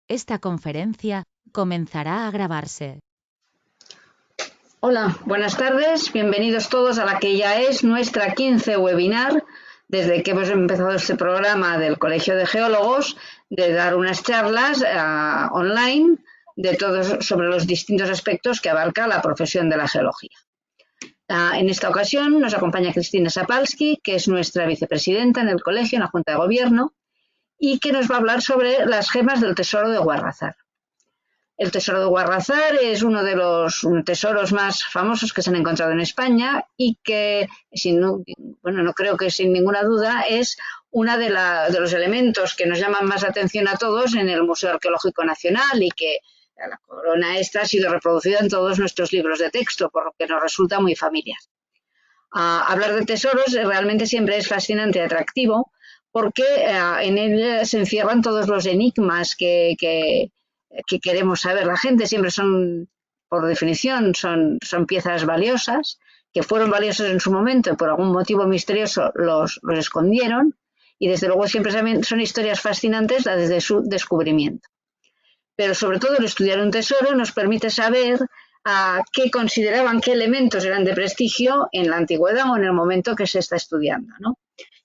Esta conferencia comenzará a grabarse. Hola, buenas tardes. Bienvenidos todos a la que ya es nuestra 15 webinar, desde que hemos empezado este programa del Colegio de Geólogos, de dar unas charlas online de todos sobre los distintos aspectos que abarca la profesión de la geología. En esta ocasión nos acompaña Cristina Sapalski, que es nuestra vicepresidenta en el colegio, en la Junta de Gobierno, y que nos va a hablar sobre las gemas del tesoro de Guarrazar. El tesoro de Guarrazar es uno de los tesoros más famosos que se han encontrado en España y que, no creo que sin ninguna duda, es uno de los elementos que nos llaman más atención a todos en el Museo Arqueológico Nacional, y que la corona esta ha sido reproducida en todos nuestros libros de texto, por lo que nos resulta muy familiar. Hablar de tesoros realmente siempre es fascinante y atractivo, porque en él se encierran todos los enigmas que queremos saber. La gente siempre son, por definición, son piezas valiosas, que fueron valiosas en su momento y por algún motivo misterioso los escondieron, y desde luego siempre son historias fascinantes desde su descubrimiento. Pero sobre todo el estudiar un tesoro nos permite saber qué consideraban, qué elementos eran de prestigio en la antigüedad o en el momento que se está estudiando, ¿no?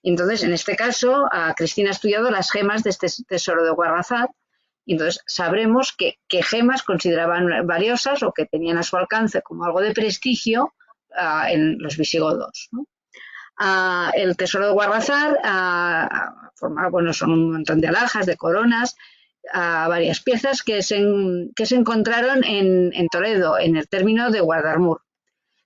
Entonces, en este caso, Cristina ha estudiado las gemas de este tesoro de Guarrazar, y entonces sabremos qué gemas consideraban valiosas o que tenían a su alcance como algo de prestigio en los visigodos, ¿no? El tesoro de Guarrazar son un montón de alhajas, de coronas, varias piezas que se encontraron en Toledo, en el término de Guardarmur.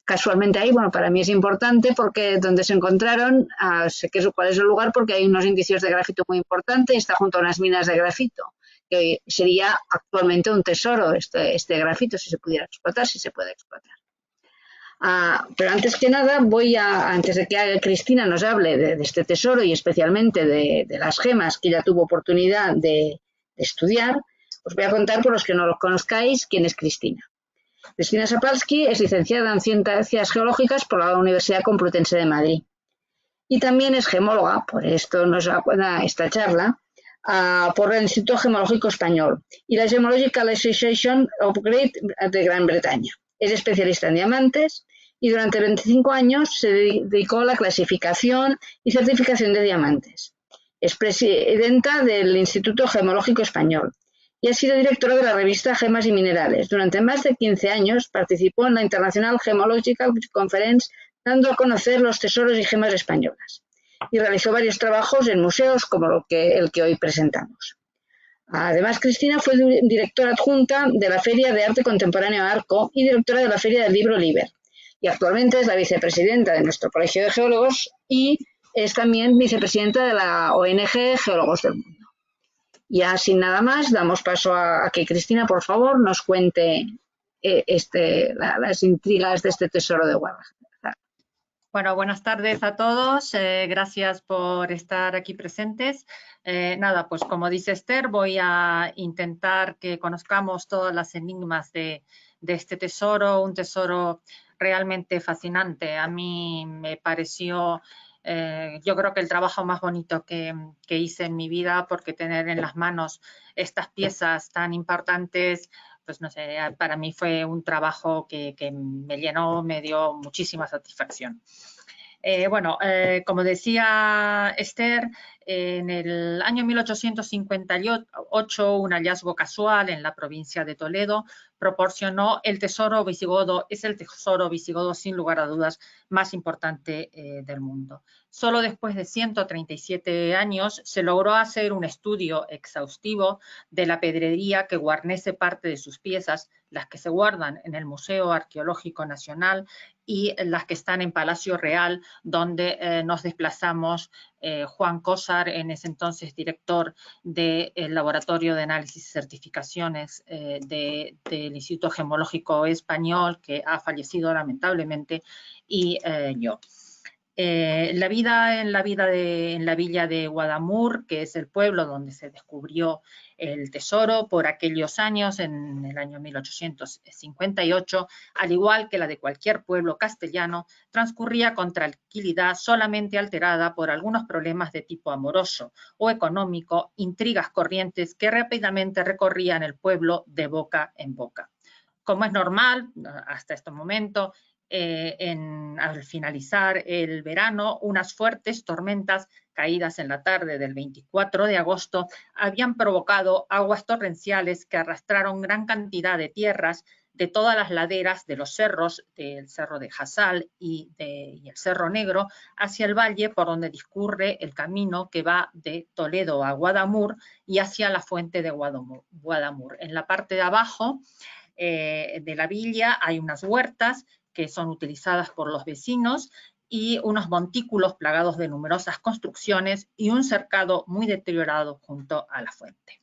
Casualmente ahí, para mí es importante porque donde se encontraron, sé cuál es el lugar porque hay unos indicios de grafito muy importantes, está junto a unas minas de grafito, que sería actualmente un tesoro este grafito, si se pudiera explotar, si se puede explotar. Pero antes que nada, antes de que Cristina nos hable de este tesoro y especialmente de las gemas que ella tuvo oportunidad de estudiar, os voy a contar, por los que no lo conozcáis, quién es Cristina. Cristina Sapalski es licenciada en Ciencias Geológicas por la Universidad Complutense de Madrid y también es gemóloga, por esto nos da esta charla, por el Instituto Gemológico Español y la Gemological Association of Great de Gran Bretaña. Es especialista en diamantes y durante 25 años se dedicó a la clasificación y certificación de diamantes. Es presidenta del Instituto Gemológico Español y ha sido directora de la revista Gemas y Minerales. Durante más de 15 años participó en la International Gemological Conference, dando a conocer los tesoros y gemas españolas, y realizó varios trabajos en museos como el que hoy presentamos. Además, Cristina fue directora adjunta de la Feria de Arte Contemporáneo Arco y directora de la Feria del Libro Liber, y actualmente es la vicepresidenta de nuestro Colegio de Geólogos y es también vicepresidenta de la ONG Geólogos del Mundo. Ya sin nada más, damos paso a que Cristina, por favor, nos cuente las intrigas de este tesoro de Guarrazar. Bueno, buenas tardes a todos. Gracias por estar aquí presentes. Pues como dice Esther, voy a intentar que conozcamos todos los enigmas de este tesoro, un tesoro realmente fascinante. A mí me pareció, yo creo que el trabajo más bonito que hice en mi vida, porque tener en las manos estas piezas tan importantes, pues no sé, para mí fue un trabajo que me llenó, me dio muchísima satisfacción. Como decía Esther, en el año 1858 un hallazgo casual en la provincia de Toledo proporcionó el tesoro visigodo, es el tesoro visigodo sin lugar a dudas más importante del mundo. Solo después de 137 años se logró hacer un estudio exhaustivo de la pedrería que guarnece parte de sus piezas, las que se guardan en el Museo Arqueológico Nacional y las que están en Palacio Real, donde nos desplazamos Juan Cózar, en ese entonces director del Laboratorio de Análisis y Certificaciones del Instituto Gemológico Español, que ha fallecido lamentablemente, y yo. La vida en la villa de Guadamur, que es el pueblo donde se descubrió el tesoro por aquellos años, en el año 1858, al igual que la de cualquier pueblo castellano, transcurría con tranquilidad, solamente alterada por algunos problemas de tipo amoroso o económico, intrigas corrientes que rápidamente recorrían el pueblo de boca en boca. Como es normal, hasta este momento, al finalizar el verano, unas fuertes tormentas caídas en la tarde del 24 de agosto habían provocado aguas torrenciales que arrastraron gran cantidad de tierras de todas las laderas de los cerros, del cerro de Jasal y el Cerro Negro, hacia el valle por donde discurre el camino que va de Toledo a Guadamur y hacia la fuente de Guadamur. En la parte de abajo de la villa hay unas huertas que son utilizadas por los vecinos y unos montículos plagados de numerosas construcciones y un cercado muy deteriorado junto a la fuente.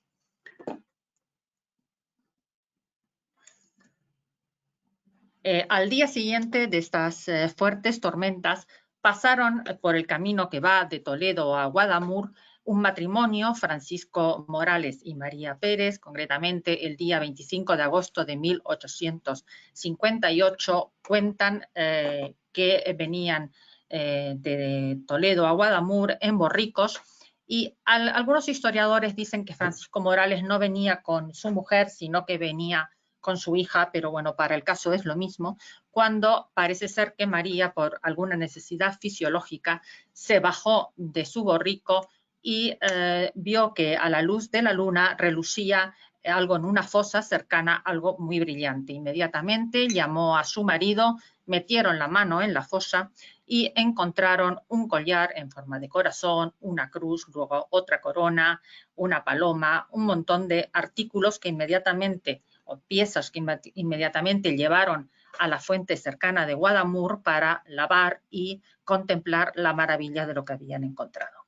Al día siguiente de estas fuertes tormentas, pasaron por el camino que va de Toledo a Guadamur un matrimonio, Francisco Morales y María Pérez, concretamente el día 25 de agosto de 1858, cuentan que venían de Toledo a Guadamur en borricos, y algunos historiadores dicen que Francisco Morales no venía con su mujer, sino que venía con su hija, pero bueno, para el caso es lo mismo, cuando parece ser que María, por alguna necesidad fisiológica, se bajó de su borrico y vio que a la luz de la luna relucía algo en una fosa cercana, algo muy brillante. Inmediatamente llamó a su marido, metieron la mano en la fosa y encontraron un collar en forma de corazón, una cruz, luego otra corona, una paloma, un montón de artículos que inmediatamente, o piezas que inmediatamente llevaron a la fuente cercana de Guadamur para lavar y contemplar la maravilla de lo que habían encontrado.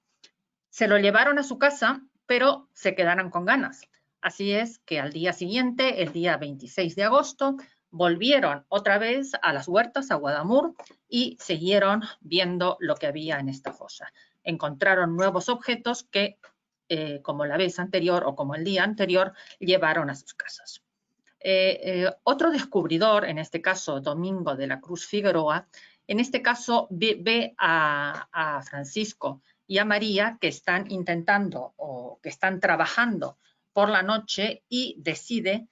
Se lo llevaron a su casa, pero se quedaron con ganas. Así es que al día siguiente, el día 26 de agosto, volvieron otra vez a las huertas, a Guadamur, y siguieron viendo lo que había en esta fosa. Encontraron nuevos objetos que, como la vez anterior o como el día anterior, llevaron a sus casas. Otro descubridor, en este caso Domingo de la Cruz Figueroa, en este caso ve a Francisco y a María que están intentando o que están trabajando por la noche y decide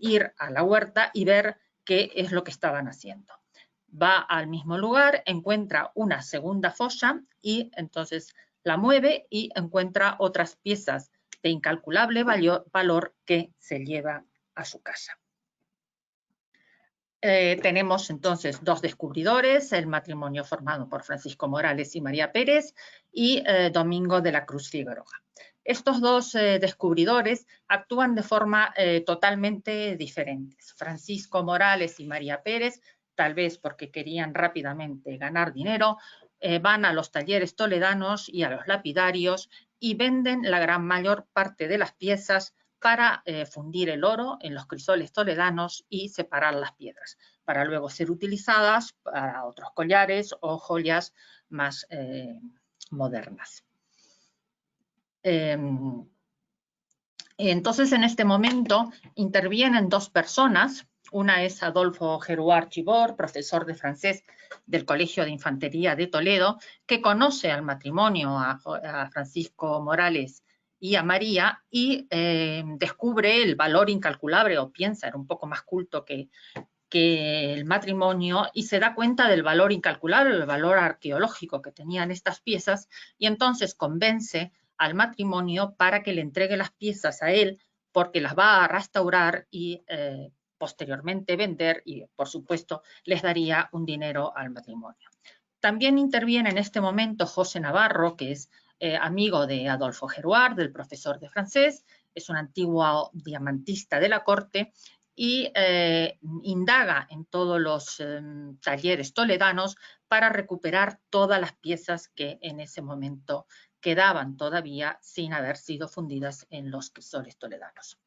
ir a la huerta y ver qué es lo que estaban haciendo. Va al mismo lugar, encuentra una segunda fosa y entonces la mueve y encuentra otras piezas de incalculable valor que se lleva a su casa. Tenemos entonces dos descubridores, el matrimonio formado por Francisco Morales y María Pérez y Domingo de la Cruz Figueroa. Estos dos descubridores actúan de forma totalmente diferentes. Francisco Morales y María Pérez, tal vez porque querían rápidamente ganar dinero, van a los talleres toledanos y a los lapidarios y venden la gran mayor parte de las piezas para fundir el oro en los crisoles toledanos y separar las piedras, para luego ser utilizadas para otros collares o joyas más modernas. Entonces, en este momento intervienen dos personas. Una es Adolfo Geruard Chibor, profesor de francés del Colegio de Infantería de Toledo, que conoce al matrimonio a Francisco Morales y a María y descubre el valor incalculable, o piensa, era un poco más culto que el matrimonio, y se da cuenta del valor incalculable, el valor arqueológico que tenían estas piezas, y entonces convence al matrimonio para que le entregue las piezas a él, porque las va a restaurar y posteriormente vender, y por supuesto les daría un dinero al matrimonio. También interviene en este momento José Navarro, que es amigo de Adolfo Geruard, del profesor de francés, es un antiguo diamantista de la corte y indaga en todos los talleres toledanos para recuperar todas las piezas que en ese momento quedaban todavía sin haber sido fundidas en los crisoles toledanos.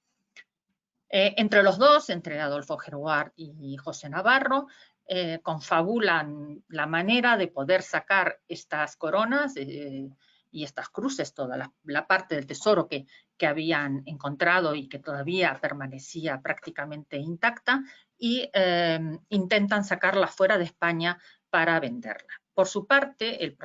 Entre los dos, entre Adolfo Geruard y José Navarro, confabulan la manera de poder sacar estas coronas y estas cruces, toda la parte del tesoro que habían encontrado y que todavía permanecía prácticamente intacta, y intentan sacarla fuera de España para venderla. Por su parte, el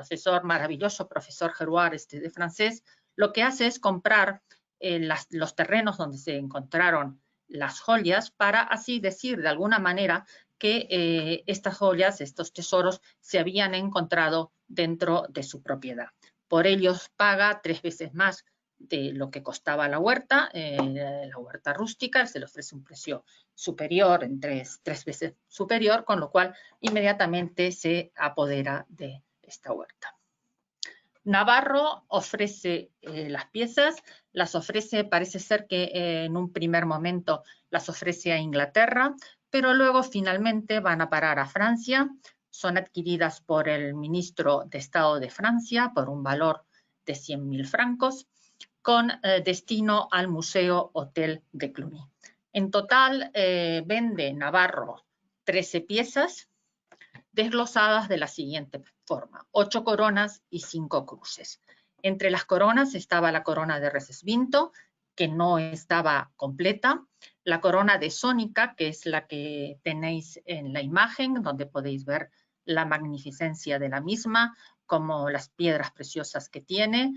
maravilloso profesor Geroard de francés, lo que hace es comprar los terrenos donde se encontraron las joyas para así decir de alguna manera que estas joyas, estos tesoros, se habían encontrado dentro de su propiedad. Por ello paga 3 veces más de lo que costaba la huerta rústica, se le ofrece un precio superior, en 3 veces superior, con lo cual inmediatamente se apodera de esta huerta. Navarro ofrece las piezas, las ofrece, parece ser que en un primer momento las ofrece a Inglaterra, pero luego finalmente van a parar a Francia, son adquiridas por el ministro de Estado de Francia por un valor de 100.000 francos, con destino al Museo Hotel de Cluny. En total vende Navarro 13 piezas, desglosadas de la siguiente forma: 8 coronas y 5 cruces. Entre las coronas estaba la corona de Recesvinto, que no estaba completa, la corona de Sónica, que es la que tenéis en la imagen, donde podéis ver la magnificencia de la misma, como las piedras preciosas que tiene,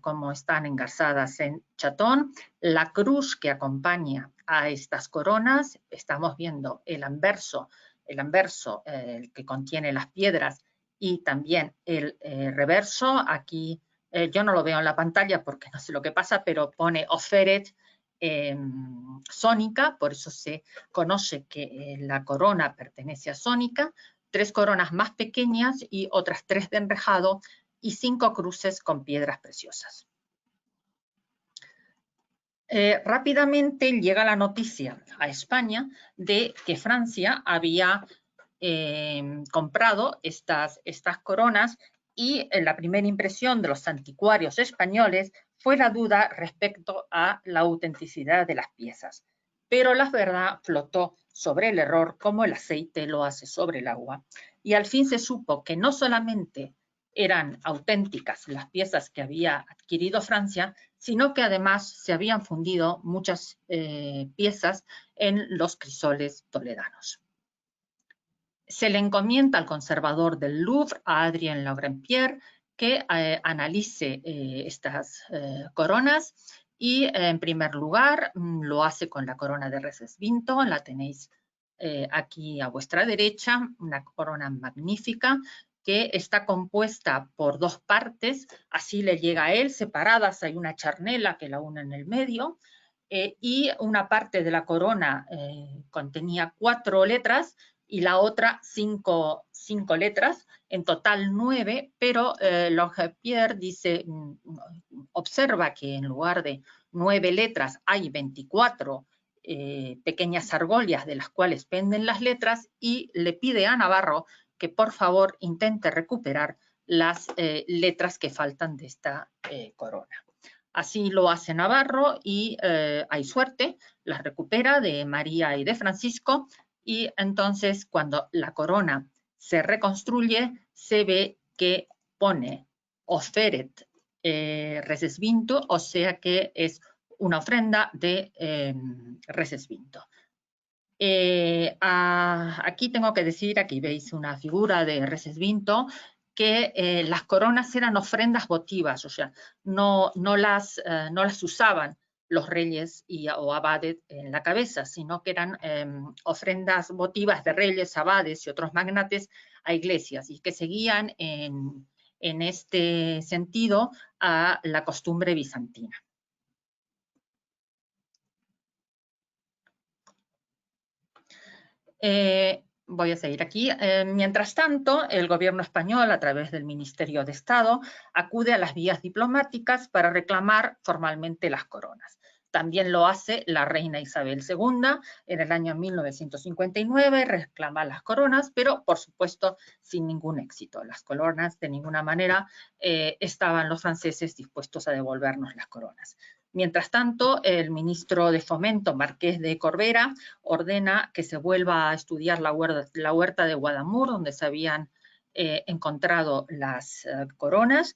como están engarzadas en chatón, la cruz que acompaña a estas coronas, estamos viendo el anverso, el que contiene las piedras, y también el reverso. Aquí yo no lo veo en la pantalla porque no sé lo que pasa, pero pone Offeret Sónica, por eso se conoce que la corona pertenece a Sónica. 3 coronas más pequeñas y otras 3 de enrejado y 5 cruces con piedras preciosas. Rápidamente llega la noticia a España de que Francia había comprado estas coronas, y la primera impresión de los anticuarios españoles fue la duda respecto a la autenticidad de las piezas. Pero la verdad flotó sobre el error como el aceite lo hace sobre el agua, y al fin se supo que no solamente eran auténticas las piezas que había adquirido Francia, sino que además se habían fundido muchas piezas en los crisoles toledanos. Se le encomienda al conservador del Louvre, a Adrien Laurent-Pierre, que analice estas coronas, y en primer lugar lo hace con la corona de Recesvinto, la tenéis aquí a vuestra derecha, una corona magnífica que está compuesta por 2 partes, así le llega a él, separadas hay una charnela que la une en el medio, y una parte de la corona contenía 4 letras y la otra 5 letras, en total 9, pero Laurent-Pierre dice, observa que en lugar de 9 letras hay 24 pequeñas argollas de las cuales penden las letras, y le pide a Navarro que por favor intente recuperar las letras que faltan de esta corona. Así lo hace Navarro y hay suerte, las recupera de María y de Francisco, y entonces cuando la corona se reconstruye se ve que pone Offeret Recesvinto, o sea que es una ofrenda de Recesvinto. Aquí tengo que decir, aquí veis una figura de Recesvinto, que las coronas eran ofrendas votivas, o sea, no las usaban los reyes o abades en la cabeza, sino que eran ofrendas votivas de reyes, abades y otros magnates a iglesias, y que seguían en este sentido a la costumbre bizantina. Voy a seguir aquí. Mientras tanto, el gobierno español, a través del Ministerio de Estado, acude a las vías diplomáticas para reclamar formalmente las coronas. También lo hace la reina Isabel II en el año 1959, reclama las coronas, pero por supuesto sin ningún éxito. Las coronas de ninguna manera estaban los franceses dispuestos a devolvernos las coronas. Mientras tanto, el ministro de Fomento, Marqués de Corbera, ordena que se vuelva a estudiar la huerta de Guadamur, donde se habían encontrado las coronas,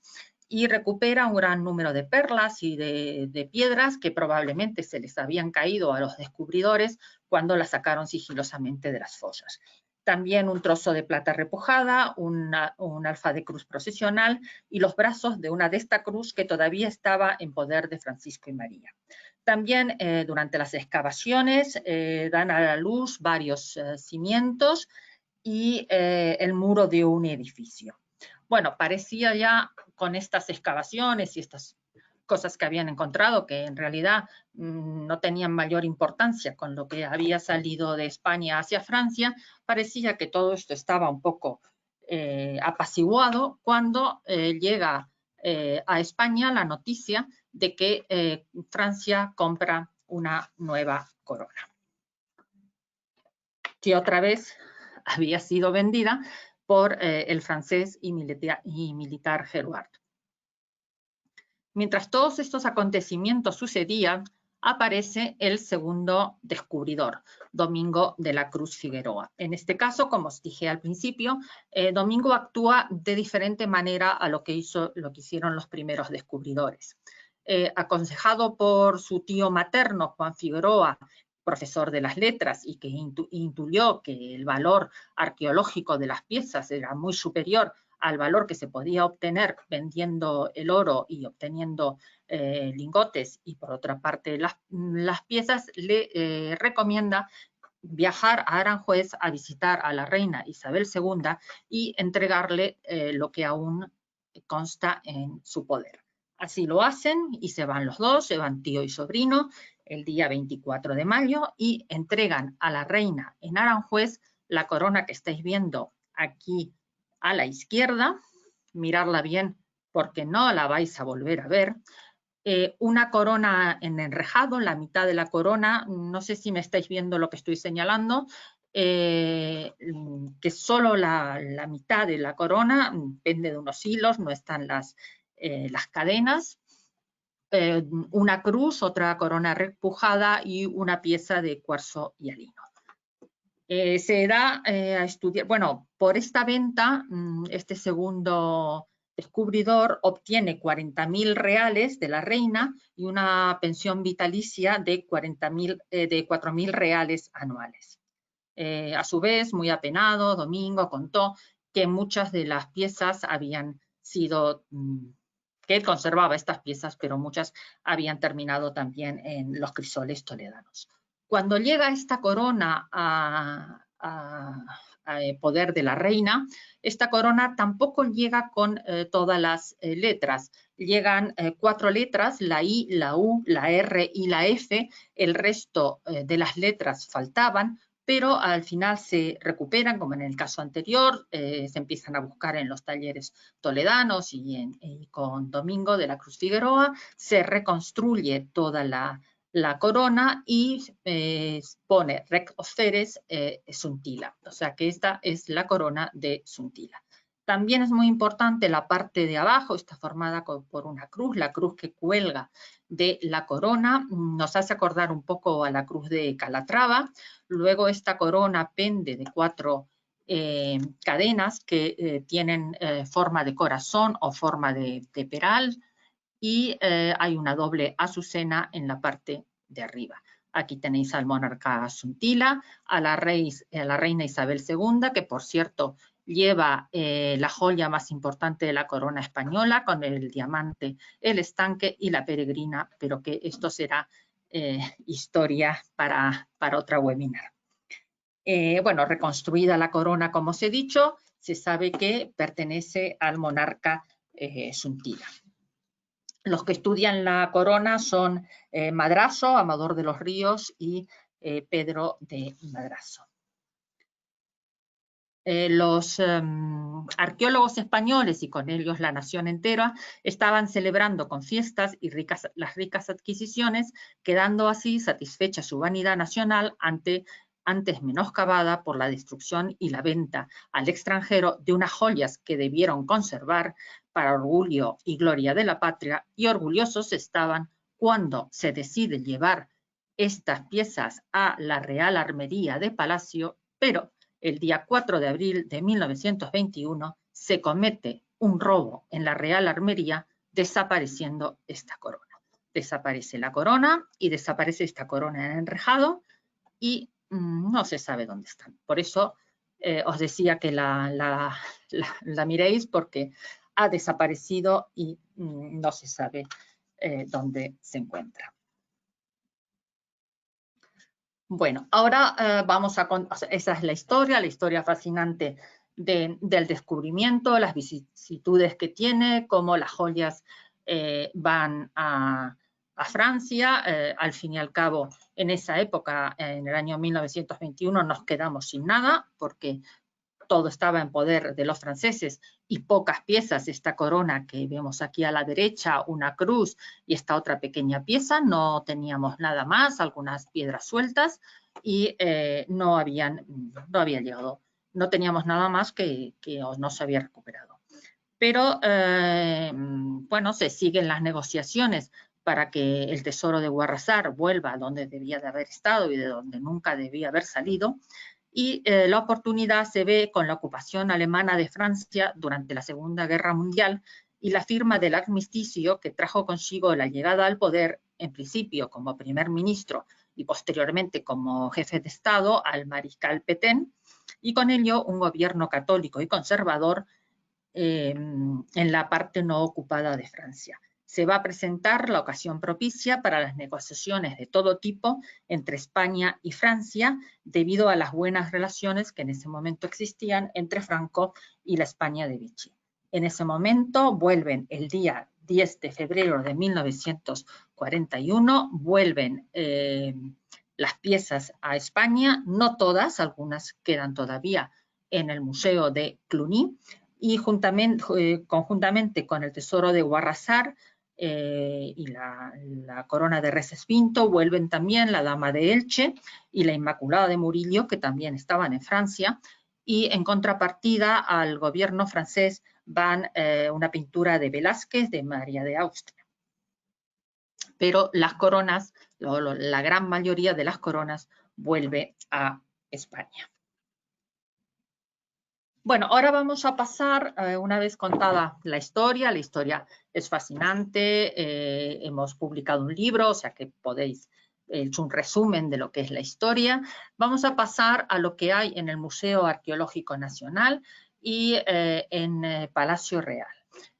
y recupera un gran número de perlas y de piedras que probablemente se les habían caído a los descubridores cuando las sacaron sigilosamente de las fosas. También un trozo de plata repujada, un alfa de cruz procesional y los brazos de una de esta cruz que todavía estaba en poder de Francisco y María. También durante las excavaciones dan a la luz varios cimientos y el muro de un edificio. Bueno, parecía ya con estas excavaciones y estas cosas que habían encontrado, que en realidad no tenían mayor importancia con lo que había salido de España hacia Francia, parecía que todo esto estaba un poco apaciguado cuando llega a España la noticia de que Francia compra una nueva corona, que otra vez había sido vendida por el francés y militar Hérouard. Mientras todos estos acontecimientos sucedían, aparece el segundo descubridor, Domingo de la Cruz Figueroa. En este caso, como os dije al principio, Domingo actúa de diferente manera a lo que hicieron los primeros descubridores. Aconsejado por su tío materno, Juan Figueroa, profesor de las letras, y que intuyó que el valor arqueológico de las piezas era muy superior al valor que se podía obtener vendiendo el oro y obteniendo lingotes, y por otra parte las piezas, le recomienda viajar a Aranjuez a visitar a la reina Isabel II y entregarle lo que aún consta en su poder. Así lo hacen y se van los dos, se van tío y sobrino, el día 24 de mayo y entregan a la reina en Aranjuez la corona que estáis viendo aquí a la izquierda, mirarla bien porque no la vais a volver a ver. Una corona en enrejado, la mitad de la corona, no sé si me estáis viendo lo que estoy señalando, que solo la mitad de la corona pende de unos hilos, no están las cadenas. Una cruz, otra corona repujada y una pieza de cuarzo y alino. Se da a estudiar, bueno, por esta venta, este segundo descubridor obtiene 40.000 reales de la reina y una pensión vitalicia de 4.000 reales anuales. A su vez, muy apenado, Domingo contó que muchas de las piezas habían sido, que él conservaba estas piezas, pero muchas habían terminado también en los crisoles toledanos. Cuando llega esta corona a poder de la reina, esta corona tampoco llega con todas las letras. Llegan 4 letras, la I, la U, la R y la F. El resto de las letras faltaban, pero al final se recuperan, como en el caso anterior, se empiezan a buscar en los talleres toledanos y con Domingo de la Cruz Figueroa se reconstruye toda la corona y pone Rex Oferes Suntila, o sea que esta es la corona de Suntila. También es muy importante la parte de abajo, está formada por una cruz, la cruz que cuelga de la corona, nos hace acordar un poco a la cruz de Calatrava. Luego esta corona pende de 4 cadenas que tienen forma de corazón o forma de peral, y hay una doble azucena en la parte de arriba. Aquí tenéis al monarca Suntila, a la reina Isabel II, que por cierto lleva la joya más importante de la corona española, con el diamante, el estanque y la peregrina, pero que esto será historia para otra webinar. Bueno, reconstruida la corona, como os he dicho, se sabe que pertenece al monarca Suntila. Los que estudian la corona son Madrazo, Amador de los Ríos y Pedro de Madrazo. Los arqueólogos españoles y con ellos la nación entera estaban celebrando con fiestas y las ricas adquisiciones, quedando así satisfecha su vanidad nacional antes menoscabada por la destrucción y la venta al extranjero de unas joyas que debieron conservar para orgullo y gloria de la patria, y orgullosos estaban cuando se decide llevar estas piezas a la Real Armería de Palacio, pero el día 4 de abril de 1921 se comete un robo en la Real Armería, desapareciendo esta corona. Desaparece la corona y desaparece esta corona en enrejado y no se sabe dónde están. Por eso os decía que la miréis, porque ha desaparecido y no se sabe dónde se encuentra. Bueno, ahora vamos a contar, esa es la historia fascinante del descubrimiento, las vicisitudes que tiene, cómo las joyas van a Francia. Al fin y al cabo, en esa época, en el año 1921, nos quedamos sin nada, porque todo estaba en poder de los franceses y pocas piezas, esta corona que vemos aquí a la derecha, una cruz y esta otra pequeña pieza, no teníamos nada más, algunas piedras sueltas y no había llegado, no teníamos nada más que no se había recuperado. Pero, bueno, se siguen las negociaciones para que el tesoro de Ouarzazate vuelva a donde debía de haber estado y de donde nunca debía haber salido. Y la oportunidad se ve con la ocupación alemana de Francia durante la Segunda Guerra Mundial y la firma del armisticio que trajo consigo la llegada al poder, en principio como primer ministro y posteriormente como jefe de Estado, al mariscal Pétain, y con ello un gobierno católico y conservador en la parte no ocupada de Francia. Se va a presentar la ocasión propicia para las negociaciones de todo tipo entre España y Francia, debido a las buenas relaciones que en ese momento existían entre Franco y la España de Vichy. En ese momento vuelven el día 10 de febrero de 1941, vuelven las piezas a España, no todas, algunas quedan todavía en el Museo de Cluny, y conjuntamente con el tesoro de Ouarzazate y la corona de Recesvinto, vuelven también la Dama de Elche y la Inmaculada de Murillo, que también estaban en Francia, y en contrapartida al gobierno francés van una pintura de Velázquez de María de Austria. Pero las coronas, la gran mayoría de las coronas, vuelve a España. Bueno, ahora vamos a pasar, una vez contada la historia es fascinante, hemos publicado un libro, o sea que podéis, he hecho un resumen de lo que es la historia. Vamos a pasar a lo que hay en el Museo Arqueológico Nacional y en Palacio Real.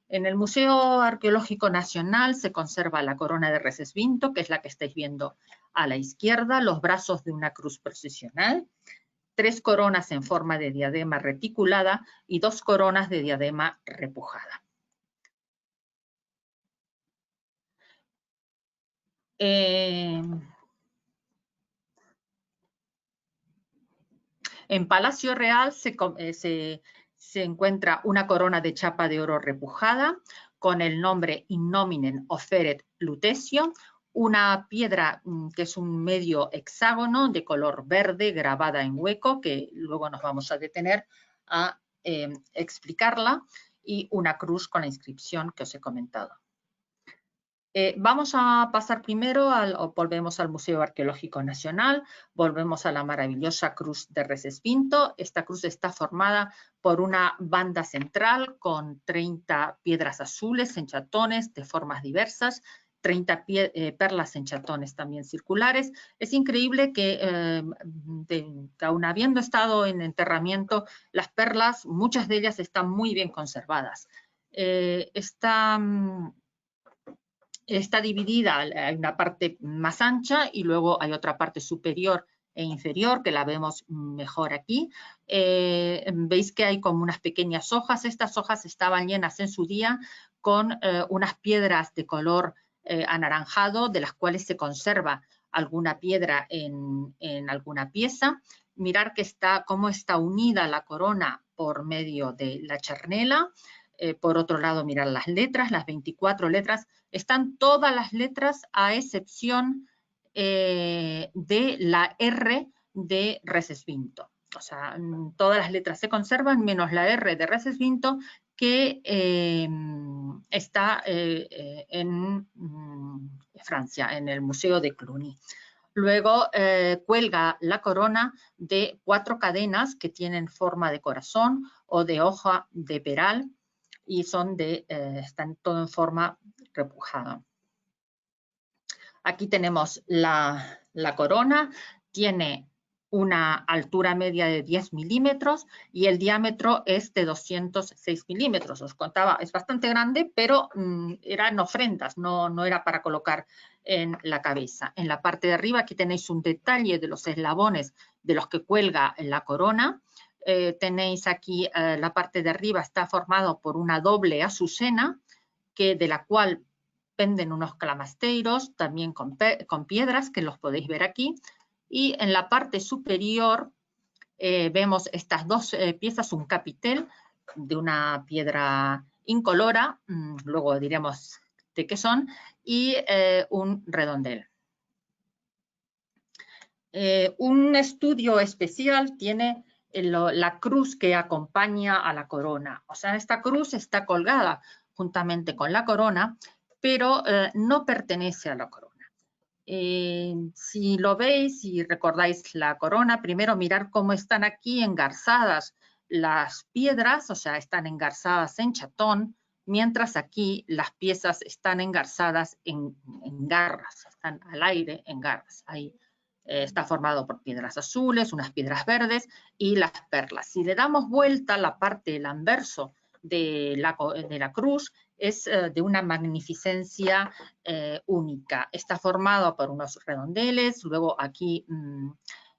En el Museo Arqueológico Nacional se conserva la corona de Recesvinto, que es la que estáis viendo a la izquierda, los brazos de una cruz procesional, 3 coronas en forma de diadema reticulada y 2 coronas de diadema repujada. En Palacio Real se encuentra una corona de chapa de oro repujada con el nombre In nomine offeret Lutecio, una piedra que es un medio hexágono de color verde grabada en hueco, que luego nos vamos a detener a explicarla, y una cruz con la inscripción que os he comentado. Vamos a pasar primero, volvemos al Museo Arqueológico Nacional, volvemos a la maravillosa cruz de Recesvinto. Esta cruz está formada por una banda central con 30 piedras azules en chatones de formas diversas, 30 perlas en chatones también circulares. Es increíble que aun habiendo estado en enterramiento, las perlas, muchas de ellas están muy bien conservadas. Está dividida, hay una parte más ancha y luego hay otra parte superior e inferior que la vemos mejor aquí. Veis que hay como unas pequeñas hojas. Estas hojas estaban llenas en su día con unas piedras de color anaranjado, de las cuales se conserva alguna piedra en alguna pieza. Mirar cómo está unida la corona por medio de la charnela. Por otro lado, mirar las letras, las 24 letras. Están todas las letras a excepción de la R de Recesvinto. O sea, todas las letras se conservan menos la R de Recesvinto, que está en Francia, en el Museo de Cluny. Luego cuelga la corona de 4 cadenas que tienen forma de corazón o de hoja de peral y están todo en forma repujada. Aquí tenemos la corona, tiene una altura media de 10 milímetros y el diámetro es de 206 milímetros. Os contaba, es bastante grande, pero eran ofrendas, no era para colocar en la cabeza. En la parte de arriba aquí tenéis un detalle de los eslabones de los que cuelga la corona. Tenéis aquí la parte de arriba está formado por una doble azucena de la cual penden unos clamasteiros, también con piedras, que los podéis ver aquí. Y en la parte superior vemos estas 2 piezas, un capitel de una piedra incolora, luego diremos de qué son, y un redondel. Un estudio especial tiene la cruz que acompaña a la corona. O sea, esta cruz está colgada juntamente con la corona, pero no pertenece a la corona. Si lo veis y recordáis la corona, primero mirar cómo están aquí engarzadas las piedras, o sea, están engarzadas en chatón, mientras aquí las piezas están engarzadas en garras, están al aire en garras. Ahí está formado por piedras azules, unas piedras verdes y las perlas. Si le damos vuelta a la parte del anverso de la cruz, es de una magnificencia única. Está formado por unos redondeles, luego aquí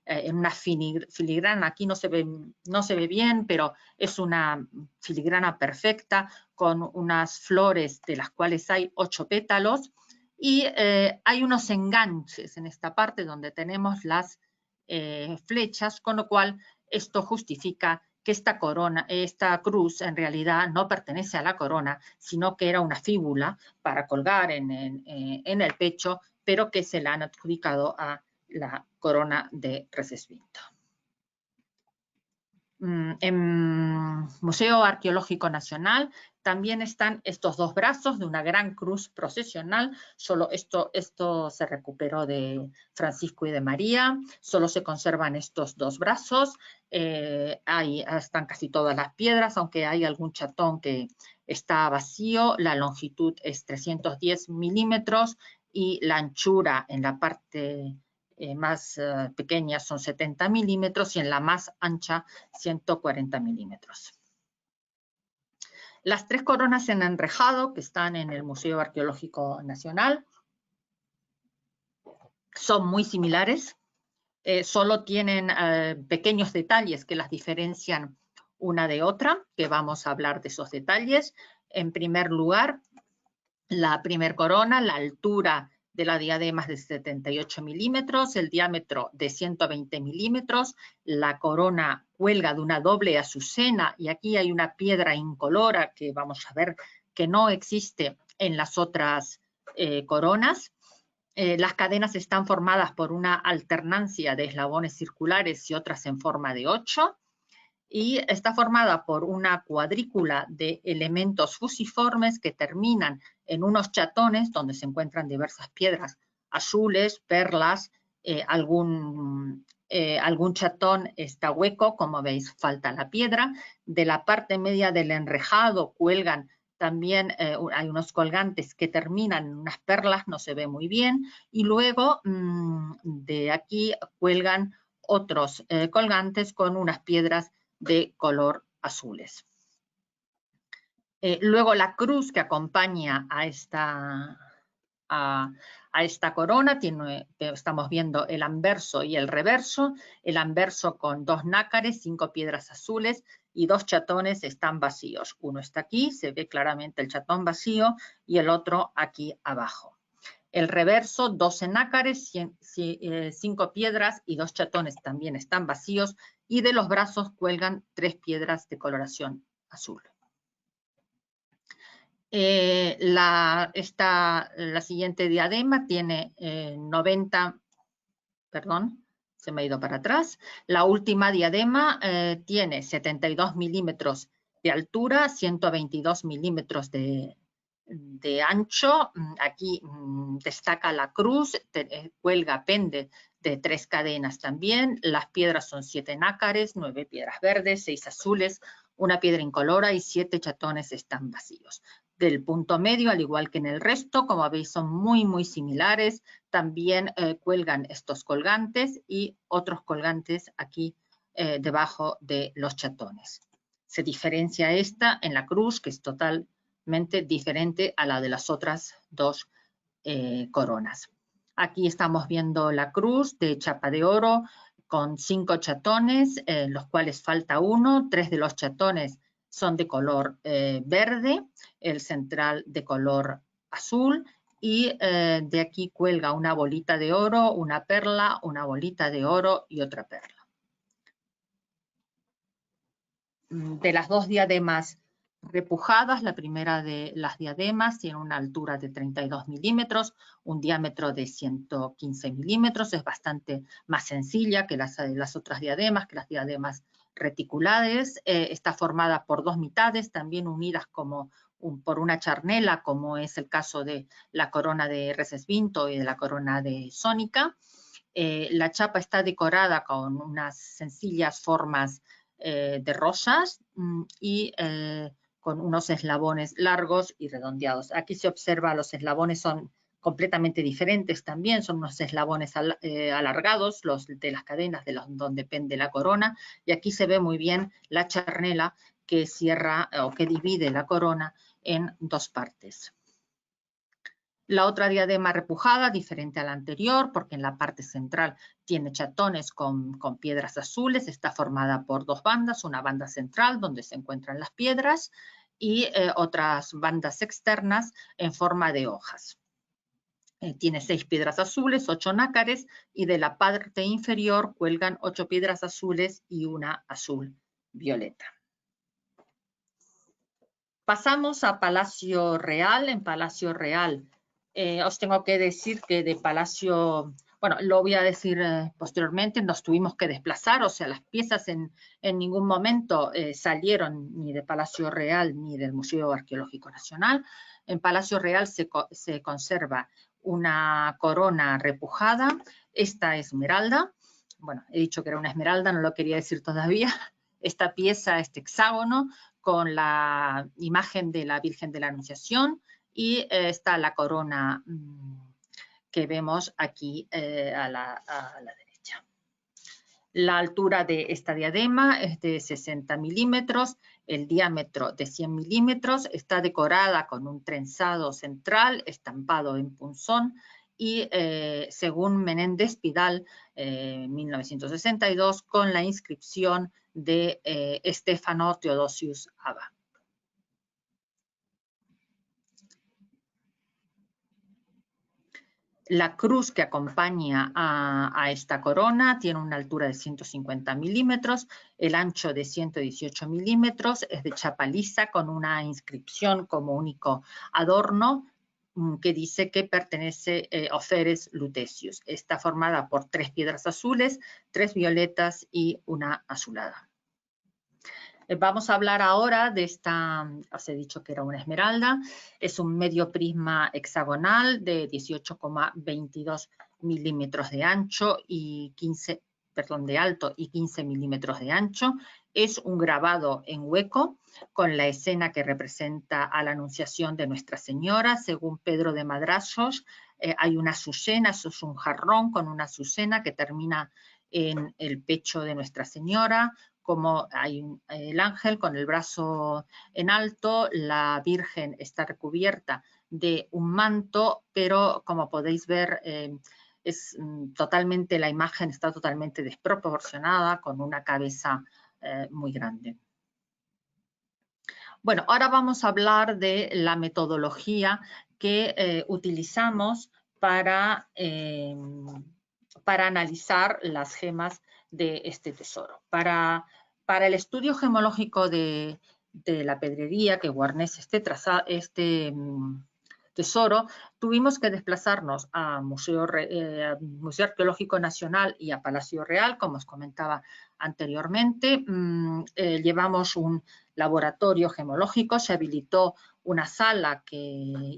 en una filigrana, aquí no se ve bien, pero es una filigrana perfecta con unas flores de las cuales hay 8 pétalos y hay unos enganches en esta parte donde tenemos las flechas, con lo cual esto justifica que esta cruz en realidad no pertenece a la corona, sino que era una fíbula para colgar en el pecho, pero que se la han adjudicado a la corona de Recesvinto. En Museo Arqueológico Nacional también están estos 2 brazos de una gran cruz procesional. Solo esto se recuperó de Francisco y de María. Solo se conservan estos 2 brazos. Ahí están casi todas las piedras, aunque hay algún chatón que está vacío. La longitud es 310 milímetros y la anchura en la parte más pequeñas son 70 milímetros y en la más ancha 140 milímetros. Las 3 coronas en enrejado que están en el Museo Arqueológico Nacional son muy similares, solo tienen pequeños detalles que las diferencian una de otra, que vamos a hablar de esos detalles. En primer lugar, la primer corona, la altura de la diadema es de 78 milímetros, el diámetro de 120 milímetros, la corona cuelga de una doble azucena y aquí hay una piedra incolora que vamos a ver que no existe en las otras coronas. Las cadenas están formadas por una alternancia de eslabones circulares y otras en forma de 8 y está formada por una cuadrícula de elementos fusiformes que terminan en unos chatones donde se encuentran diversas piedras azules, perlas, algún chatón está hueco, como veis falta la piedra. De la parte media del enrejado cuelgan también, hay unos colgantes que terminan en unas perlas, no se ve muy bien, y luego de aquí cuelgan otros colgantes con unas piedras de color azules. Luego la cruz que acompaña a esta corona, estamos viendo el anverso y el reverso. El anverso con 2 nácares, 5 piedras azules y 2 chatones están vacíos. Uno está aquí, se ve claramente el chatón vacío y el otro aquí abajo. El reverso, 12 nácares, 5 piedras y 2 chatones también están vacíos y de los brazos cuelgan 3 piedras de coloración azul. La siguiente diadema tiene 90, perdón, se me ha ido para atrás. La última diadema tiene 72 milímetros de altura, 122 milímetros de de ancho. Aquí destaca la cruz, cuelga, pende de 3 cadenas también. Las piedras son 7 nácares, 9 piedras verdes, 6 azules, 1 piedra incolora y 7 chatones están vacíos. Del punto medio, al igual que en el resto, como veis, son muy similares. También cuelgan estos colgantes y otros colgantes aquí debajo de los chatones. Se diferencia esta en la cruz, que es totalmente diferente a la de las otras 2 coronas. Aquí estamos viendo la cruz de chapa de oro con 5 chatones, los cuales falta uno. 3 de los chatones son de color verde, el central de color azul, y de aquí cuelga una bolita de oro, una perla, una bolita de oro y otra perla. De las 2 diademas repujadas, la primera de las diademas tiene una altura de 32 milímetros, un diámetro de 115 milímetros, es bastante más sencilla que las otras diademas, que las diademas reticulares. Está formada por 2 mitades, también unidas por una charnela, como es el caso de la corona de Recesvinto y de la corona de Sónica. La chapa está decorada con unas sencillas formas de rosas y con unos eslabones largos y redondeados. Aquí se observa, los eslabones son completamente diferentes también, son unos eslabones alargados, los de las cadenas de donde pende la corona, y aquí se ve muy bien la charnela que cierra o que divide la corona en 2 partes. La otra diadema repujada, diferente a la anterior, porque en la parte central tiene chatones con piedras azules, está formada por 2 bandas, una banda central donde se encuentran las piedras y otras bandas externas en forma de hojas. Tiene 6 piedras azules, 8 nácares, y de la parte inferior cuelgan 8 piedras azules y una azul violeta. Pasamos a Palacio Real. En Palacio Real os tengo que decir que de Palacio, bueno, lo voy a decir posteriormente, nos tuvimos que desplazar, o sea, las piezas en ningún momento salieron ni de Palacio Real ni del Museo Arqueológico Nacional. En Palacio Real se conserva una corona repujada, esta esmeralda. Bueno, he dicho que era una esmeralda, no lo quería decir todavía. Esta pieza, este hexágono, con la imagen de la Virgen de la Anunciación, y está la corona que vemos aquí a la derecha. La altura de esta diadema es de 60 milímetros, el diámetro de 100 milímetros, está decorada con un trenzado central estampado en punzón y según Menéndez Pidal, 1962, con la inscripción de Stefano Theodosius Aba. La cruz que acompaña a esta corona tiene una altura de 150 milímetros, el ancho de 118 milímetros, es de chapa lisa con una inscripción como único adorno que dice que pertenece a Oferes Lutecius. Está formada por 3 piedras azules, 3 violetas y una azulada. Vamos a hablar ahora de esta, os he dicho que era una esmeralda, es un medio prisma hexagonal de 18,22 milímetros de ancho y de alto y 15 milímetros de ancho. Es un grabado en hueco con la escena que representa a la Anunciación de Nuestra Señora. Según Pedro de Madrasos, hay una azucena, eso es un jarrón con una azucena que termina en el pecho de Nuestra Señora. Como hay el ángel con el brazo en alto, la Virgen está recubierta de un manto, pero como podéis ver, la imagen está totalmente desproporcionada, con una cabeza muy grande. Bueno, ahora vamos a hablar de la metodología que utilizamos para analizar las gemas de este tesoro. Para el estudio gemológico de la pedrería que guarnece este tesoro, tuvimos que desplazarnos a Museo Arqueológico Nacional y a Palacio Real, como os comentaba anteriormente. Llevamos un laboratorio gemológico, se habilitó una sala que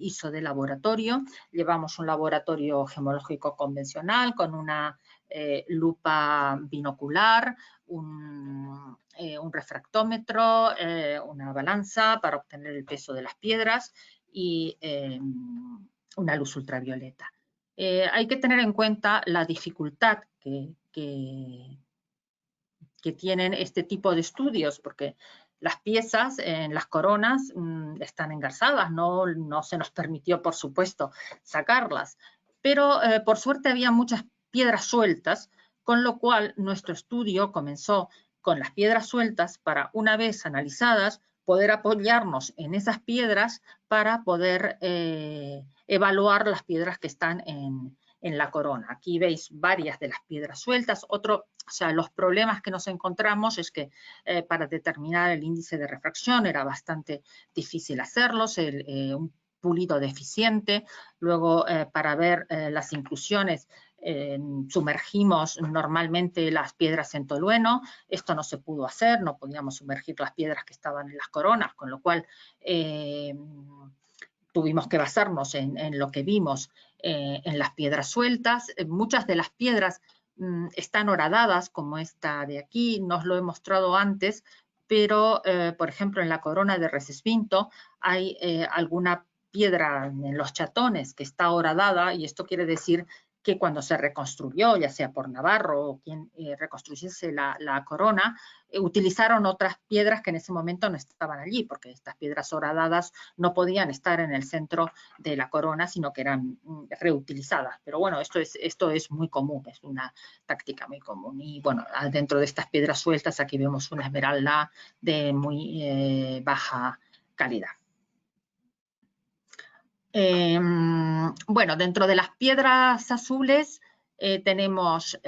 hizo de laboratorio. Llevamos un laboratorio gemológico convencional con una lupa binocular, un refractómetro, una balanza para obtener el peso de las piedras y una luz ultravioleta. Hay que tener en cuenta la dificultad que tienen este tipo de estudios, porque las piezas en las coronas están engarzadas, no se nos permitió, por supuesto, sacarlas, pero por suerte había muchas piedras sueltas, con lo cual nuestro estudio comenzó con las piedras sueltas para, una vez analizadas, poder apoyarnos en esas piedras para poder evaluar las piedras que están en la corona. Aquí veis varias de las piedras sueltas. O sea, los problemas que nos encontramos es que para determinar el índice de refracción era bastante difícil hacerlos, un pulido deficiente. Luego, para ver las inclusiones, sumergimos normalmente las piedras en tolueno. Esto no se pudo hacer, no podíamos sumergir las piedras que estaban en las coronas, con lo cual tuvimos que basarnos en lo que vimos en las piedras sueltas. Muchas de las piedras están horadadas, como esta de aquí, no os lo he mostrado antes, pero, por ejemplo, en la corona de Recesvinto hay alguna piedra en los chatones que está horadada, y esto quiere decir que cuando se reconstruyó, ya sea por Navarro o quien reconstruyese la corona, utilizaron otras piedras que en ese momento no estaban allí, porque estas piedras horadadas no podían estar en el centro de la corona, sino que eran reutilizadas. Pero bueno, esto es muy común, es una táctica muy común. Y bueno, dentro de estas piedras sueltas, aquí vemos una esmeralda de muy baja calidad. Bueno, dentro de las piedras azules tenemos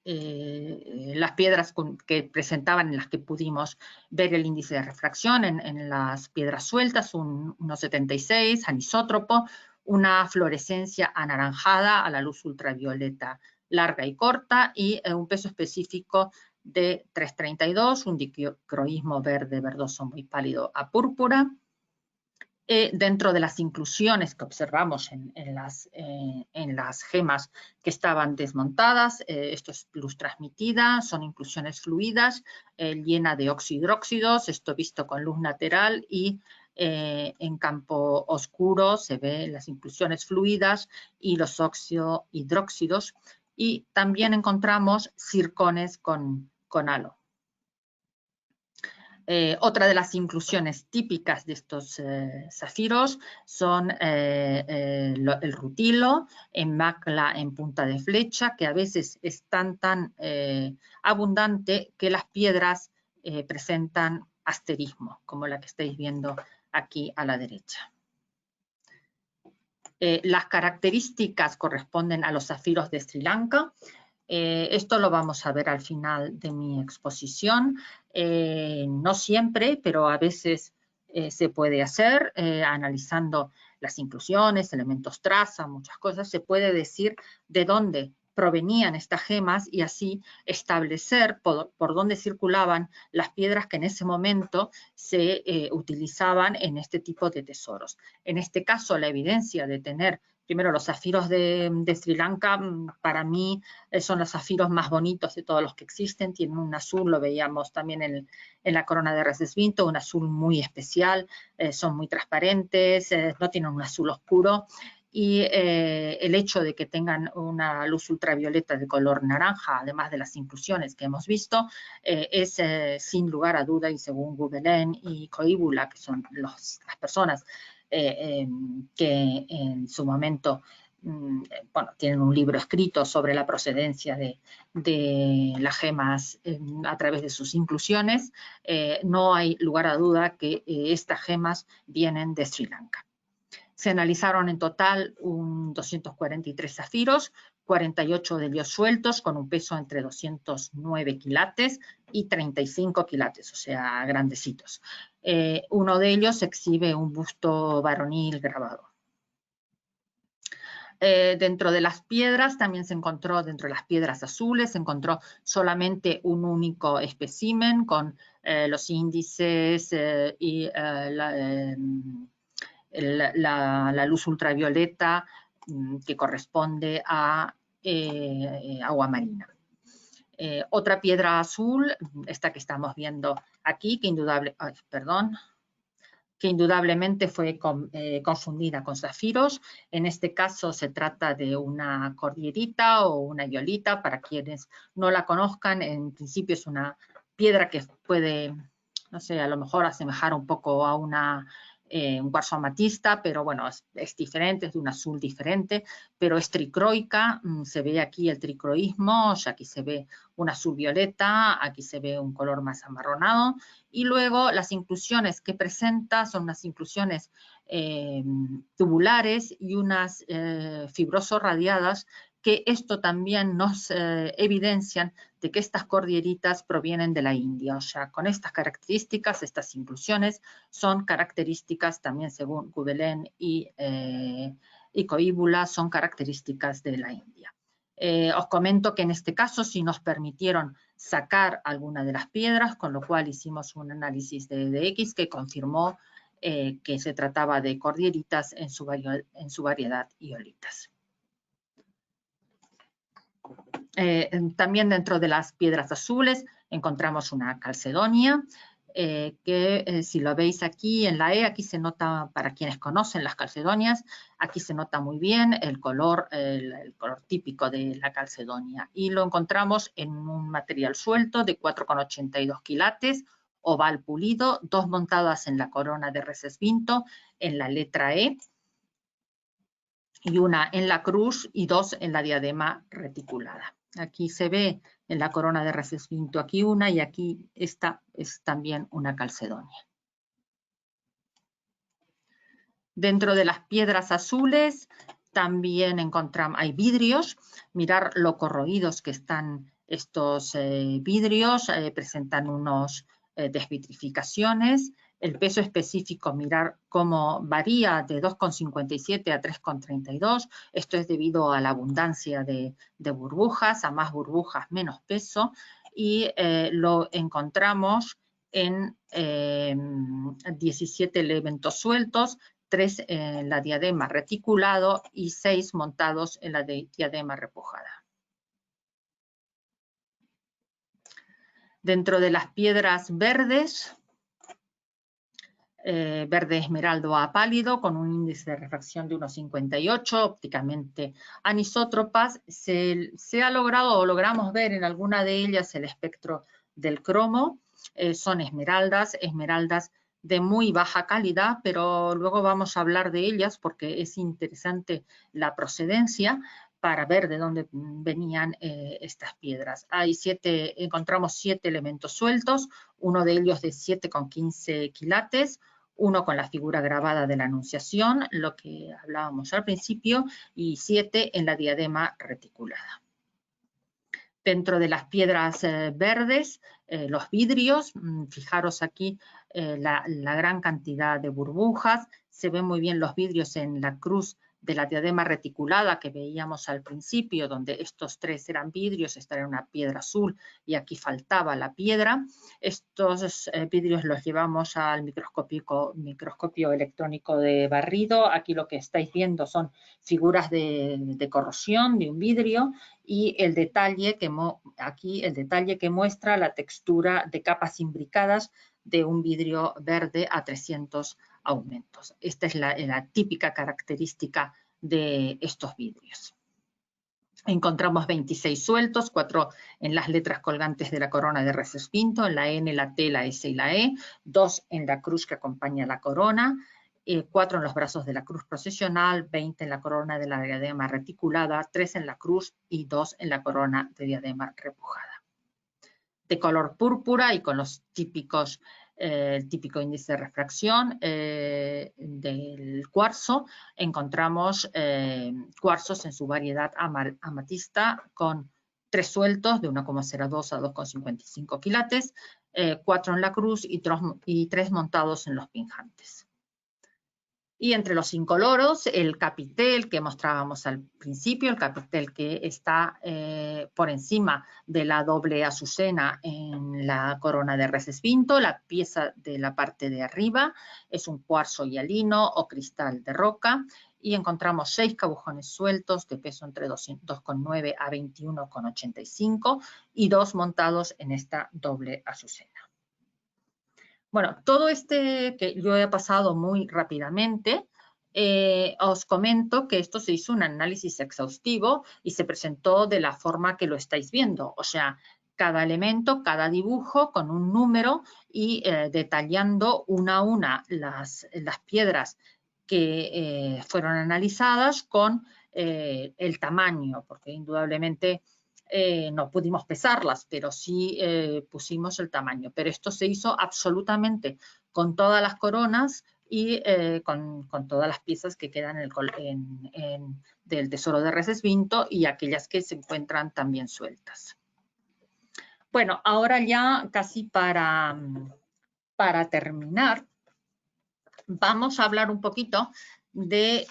las piedras que presentaban, en las que pudimos ver el índice de refracción en las piedras sueltas, un 1,76, anisótropo, una fluorescencia anaranjada a la luz ultravioleta larga y corta, y un peso específico de 3,32, un dicroísmo verde verdoso muy pálido a púrpura. Dentro de las inclusiones que observamos en las gemas que estaban desmontadas, esto es luz transmitida, son inclusiones fluidas, llena de oxidróxidos, esto visto con luz lateral, y en campo oscuro se ven las inclusiones fluidas y los oxidróxidos, y también encontramos zircones con halo. Otra de las inclusiones típicas de estos zafiros son el rutilo en macla en punta de flecha, que a veces es tan abundante que las piedras presentan asterismo, como la que estáis viendo aquí a la derecha. Las características corresponden a los zafiros de Sri Lanka. Esto lo vamos a ver al final de mi exposición. No siempre, pero a veces se puede hacer, analizando las inclusiones, elementos traza, muchas cosas, se puede decir de dónde provenían estas gemas y así establecer por dónde circulaban las piedras que en ese momento se utilizaban en este tipo de tesoros. En este caso, la evidencia de tener primero los zafiros de Sri Lanka, para mí son los zafiros más bonitos de todos los que existen. Tienen un azul, lo veíamos también en la corona de Recesvinto, un azul muy especial, son muy transparentes, no tienen un azul oscuro, y el hecho de que tengan una luz ultravioleta de color naranja, además de las inclusiones que hemos visto, es sin lugar a duda, y según Gubelin y Koivula, que son las personas que en su momento tienen un libro escrito sobre la procedencia de las gemas a través de sus inclusiones, no hay lugar a duda que estas gemas vienen de Sri Lanka. Se analizaron en total 243 zafiros, 48 de ellos sueltos, con un peso entre 209 quilates y 35 quilates, o sea, grandecitos. Uno de ellos exhibe un busto varonil grabado. Dentro de las piedras también se encontró, dentro de las piedras azules, se encontró solamente un único espécimen con los índices y la luz ultravioleta que corresponde a agua marina. Otra piedra azul, esta que estamos viendo aquí, que indudablemente fue confundida con zafiros. En este caso se trata de una cordillerita o una yolita. Para quienes no la conozcan, en principio es una piedra que puede, no sé, a lo mejor asemejar un poco a un cuarzo amatista, pero bueno, es diferente, es de un azul diferente, pero es tricroica. Se ve aquí el tricroísmo, o sea, aquí se ve un azul violeta, aquí se ve un color más amarronado, y luego las inclusiones que presenta son unas inclusiones tubulares y unas fibroso radiadas, que esto también nos evidencian de que estas cordilleritas provienen de la India. O sea, con estas características, estas inclusiones son características también, según Gudelen y Coíbula, son características de la India. Os comento que en este caso sí nos permitieron sacar alguna de las piedras, con lo cual hicimos un análisis de X que confirmó que se trataba de cordilleritas en su variedad iolitas. También dentro de las piedras azules encontramos una calcedonia, que si lo veis aquí en la E, aquí se nota, para quienes conocen las calcedonias, aquí se nota muy bien el color típico de la calcedonia, y lo encontramos en un material suelto de 4,82 quilates, oval pulido, 2 montadas en la corona de Recesvinto, en la letra E, y una en la cruz y 2 en la diadema reticulada. Aquí se ve en la corona de Recesvinto aquí una, y aquí esta es también una calcedonia. Dentro de las piedras azules también encontramos, hay vidrios. Mirar lo corroídos que están estos vidrios, presentan unos desvitrificaciones. El peso específico, mirar cómo varía de 2,57 a 3,32. Esto es debido a la abundancia de burbujas, a más burbujas, menos peso, y lo encontramos en 17 elementos sueltos, 3 en la diadema reticulado y 6 montados en la diadema repujada. Dentro de las piedras verdes, verde esmeraldo a pálido, con un índice de refracción de 1,58, ópticamente anisótropas, se ha logrado o logramos ver en alguna de ellas el espectro del cromo. Son esmeraldas de muy baja calidad, pero luego vamos a hablar de ellas porque es interesante la procedencia para ver de dónde venían estas piedras. Encontramos 7 elementos sueltos, uno de ellos de 7,15 quilates, uno con la figura grabada de la Anunciación, lo que hablábamos al principio, y 7 en la diadema reticulada. Dentro de las piedras verdes, los vidrios, fijaros aquí la gran cantidad de burbujas, se ven muy bien los vidrios en la cruz de la diadema reticulada que veíamos al principio, donde estos 3 eran vidrios, esta era una piedra azul y aquí faltaba la piedra. Estos vidrios los llevamos al microscopio electrónico de barrido. Aquí lo que estáis viendo son figuras de corrosión de un vidrio, y el detalle que muestra la textura de capas imbricadas de un vidrio verde a 300 aumentos. Esta es la típica característica de estos vidrios. Encontramos 26 sueltos, 4 en las letras colgantes de la corona de Recesvinto, en la N, la T, la S y la E, 2 en la cruz que acompaña la corona, 4 en los brazos de la cruz procesional, 20 en la corona de la diadema reticulada, 3 en la cruz y 2 en la corona de diadema repujada. De color púrpura y con los típicos, el típico índice de refracción del cuarzo, encontramos cuarzos en su variedad amatista con 3 sueltos de 1,02 a 2,55 quilates, 4 en la cruz y 3 montados en los pinjantes. Y entre los incoloros, el capitel que mostrábamos al principio, el capitel que está por encima de la doble azucena en la corona de Recesvinto, la pieza de la parte de arriba es un cuarzo hialino o cristal de roca, y encontramos 6 cabujones sueltos de peso entre 2,9 a 21,85 y 2 montados en esta doble azucena. Bueno, todo que yo he pasado muy rápidamente, os comento que esto se hizo un análisis exhaustivo y se presentó de la forma que lo estáis viendo, o sea, cada elemento, cada dibujo con un número y detallando una a una las piedras que fueron analizadas con el tamaño, porque indudablemente no pudimos pesarlas, pero sí pusimos el tamaño. Pero esto se hizo absolutamente con todas las coronas y con todas las piezas que quedan del tesoro de Recesvinto y aquellas que se encuentran también sueltas. Bueno, ahora ya casi para terminar, vamos a hablar un poquito de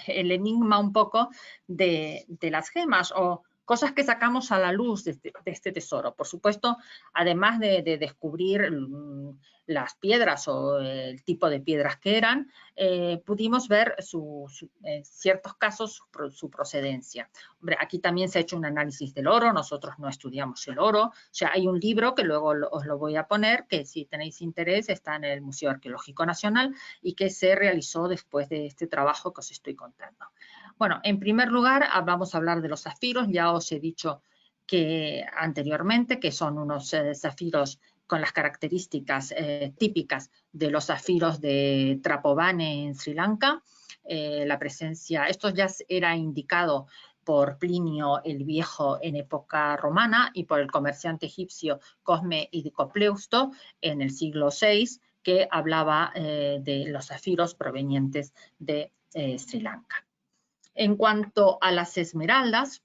el enigma un poco de las gemas o cosas que sacamos a la luz de este tesoro. Por supuesto, además de descubrir las piedras o el tipo de piedras que eran, pudimos ver en ciertos casos su procedencia. Hombre, aquí también se ha hecho un análisis del oro, nosotros no estudiamos el oro, o sea, hay un libro que luego os lo voy a poner, que si tenéis interés está en el Museo Arqueológico Nacional y que se realizó después de este trabajo que os estoy contando. Bueno, en primer lugar vamos a hablar de los zafiros. Ya os he dicho que anteriormente que son unos zafiros con las características típicas de los zafiros de Trapobane en Sri Lanka. La presencia, esto ya era indicado por Plinio el Viejo en época romana y por el comerciante egipcio Cosme Idicopleusto en el siglo VI, que hablaba de los zafiros provenientes de Sri Lanka. En cuanto a las esmeraldas,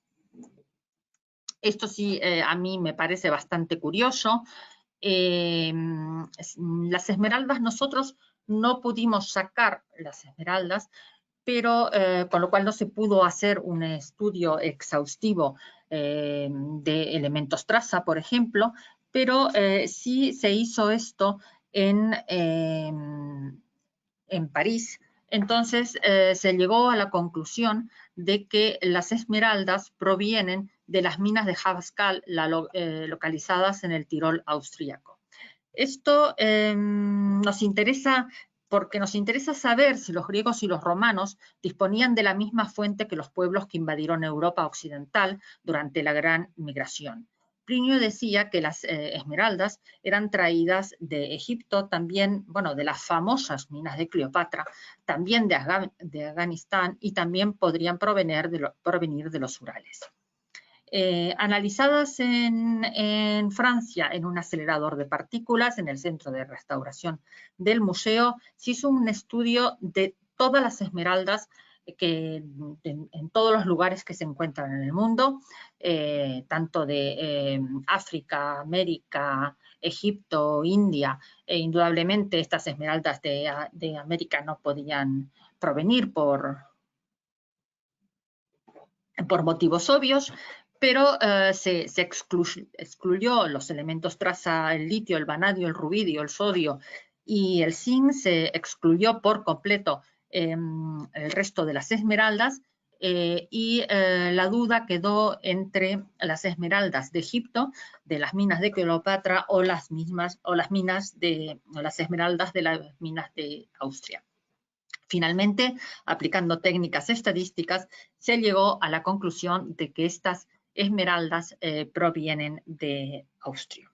esto sí a mí me parece bastante curioso. Las esmeraldas, nosotros no pudimos sacar las esmeraldas, pero con lo cual no se pudo hacer un estudio exhaustivo de elementos traza, por ejemplo, pero sí se hizo esto en París. Entonces se llegó a la conclusión de que las esmeraldas provienen de las minas de Havskal localizadas en el Tirol austríaco. Esto nos interesa porque nos interesa saber si los griegos y los romanos disponían de la misma fuente que los pueblos que invadieron Europa occidental durante la Gran Migración. Plinio decía que las esmeraldas eran traídas de Egipto, también, bueno, de las famosas minas de Cleopatra, también de Afganistán y también podrían provenir de los Urales. Analizadas en Francia en un acelerador de partículas en el Centro de Restauración del Museo, se hizo un estudio de todas las esmeraldas en todos los lugares que se encuentran en el mundo, tanto de África, América, Egipto, India. Indudablemente estas esmeraldas de América no podían provenir por motivos obvios, pero se excluyó los elementos traza, el litio, el vanadio, el rubidio, el sodio y el zinc, se excluyó por completo el resto de las esmeraldas y la duda quedó entre las esmeraldas de Egipto, de las minas de Cleopatra o las esmeraldas de las minas de Austria. Finalmente, aplicando técnicas estadísticas, se llegó a la conclusión de que estas esmeraldas provienen de Austria.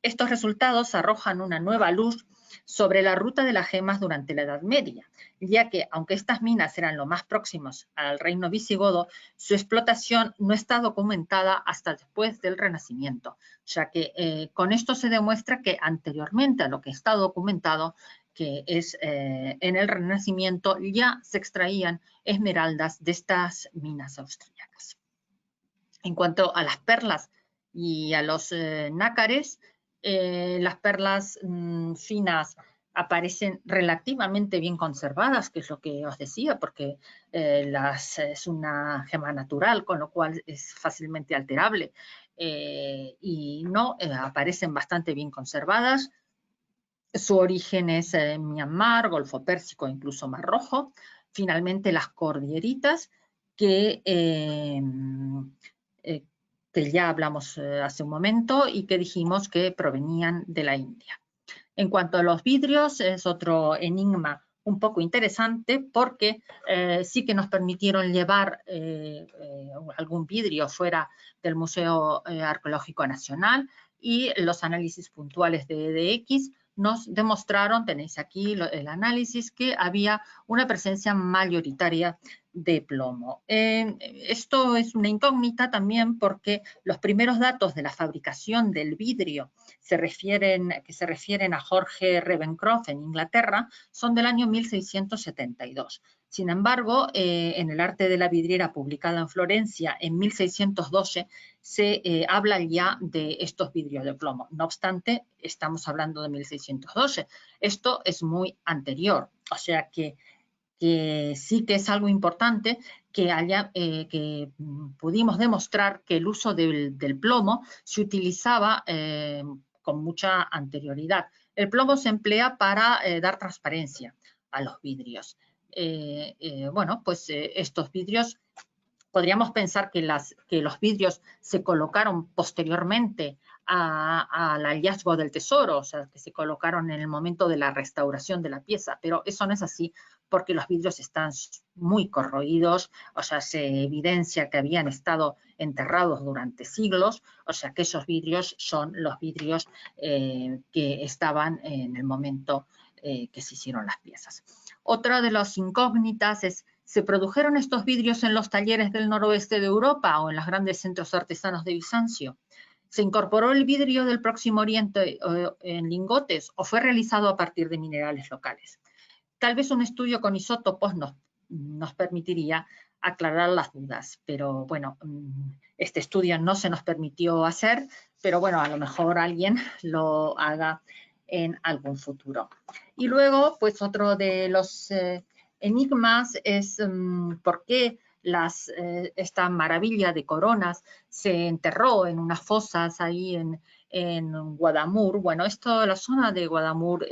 Estos resultados arrojan una nueva luz sobre la ruta de las gemas durante la Edad Media, ya que, aunque estas minas eran lo más próximos al reino visigodo, su explotación no está documentada hasta después del Renacimiento, ya que con esto se demuestra que anteriormente a lo que está documentado, que es en el Renacimiento, ya se extraían esmeraldas de estas minas austríacas. En cuanto a las perlas y a los nácares, las perlas finas aparecen relativamente bien conservadas, que es lo que os decía, porque es una gema natural, con lo cual es fácilmente alterable, y no, aparecen bastante bien conservadas. Su origen es Myanmar, Golfo Pérsico, incluso Mar Rojo. Finalmente, las cordilleritas, que ya hablamos hace un momento y que dijimos que provenían de la India. En cuanto a los vidrios, es otro enigma un poco interesante porque sí que nos permitieron llevar algún vidrio fuera del Museo Arqueológico Nacional, y los análisis puntuales de EDX nos demostraron, tenéis aquí el análisis, que había una presencia mayoritaria de plomo. Esto es una incógnita también porque los primeros datos de la fabricación del vidrio que se refieren a Jorge Ravencroft en Inglaterra son del año 1672. Sin embargo, en el Arte de la vidriera, publicada en Florencia en 1612, se habla ya de estos vidrios de plomo. No obstante, estamos hablando de 1612. Esto es muy anterior, o sea que sí que es algo importante que pudimos demostrar que el uso del plomo se utilizaba con mucha anterioridad. El plomo se emplea para dar transparencia a los vidrios. Bueno, pues estos vidrios, podríamos pensar que los vidrios se colocaron posteriormente al hallazgo del tesoro, o sea, que se colocaron en el momento de la restauración de la pieza, pero eso no es así porque los vidrios están muy corroídos, o sea, se evidencia que habían estado enterrados durante siglos, o sea, que esos vidrios son los vidrios que estaban en el momento que se hicieron las piezas. Otra de las incógnitas es: ¿se produjeron estos vidrios en los talleres del noroeste de Europa o en los grandes centros artesanos de Bizancio? ¿Se incorporó el vidrio del Próximo Oriente en lingotes o fue realizado a partir de minerales locales? Tal vez un estudio con isótopos nos permitiría aclarar las dudas, pero bueno, este estudio no se nos permitió hacer, pero bueno, a lo mejor alguien lo haga en algún futuro. Y luego, pues otro de los enigmas es por qué esta maravilla de coronas se enterró en unas fosas ahí en Guadamur. Bueno, la zona de Guadamur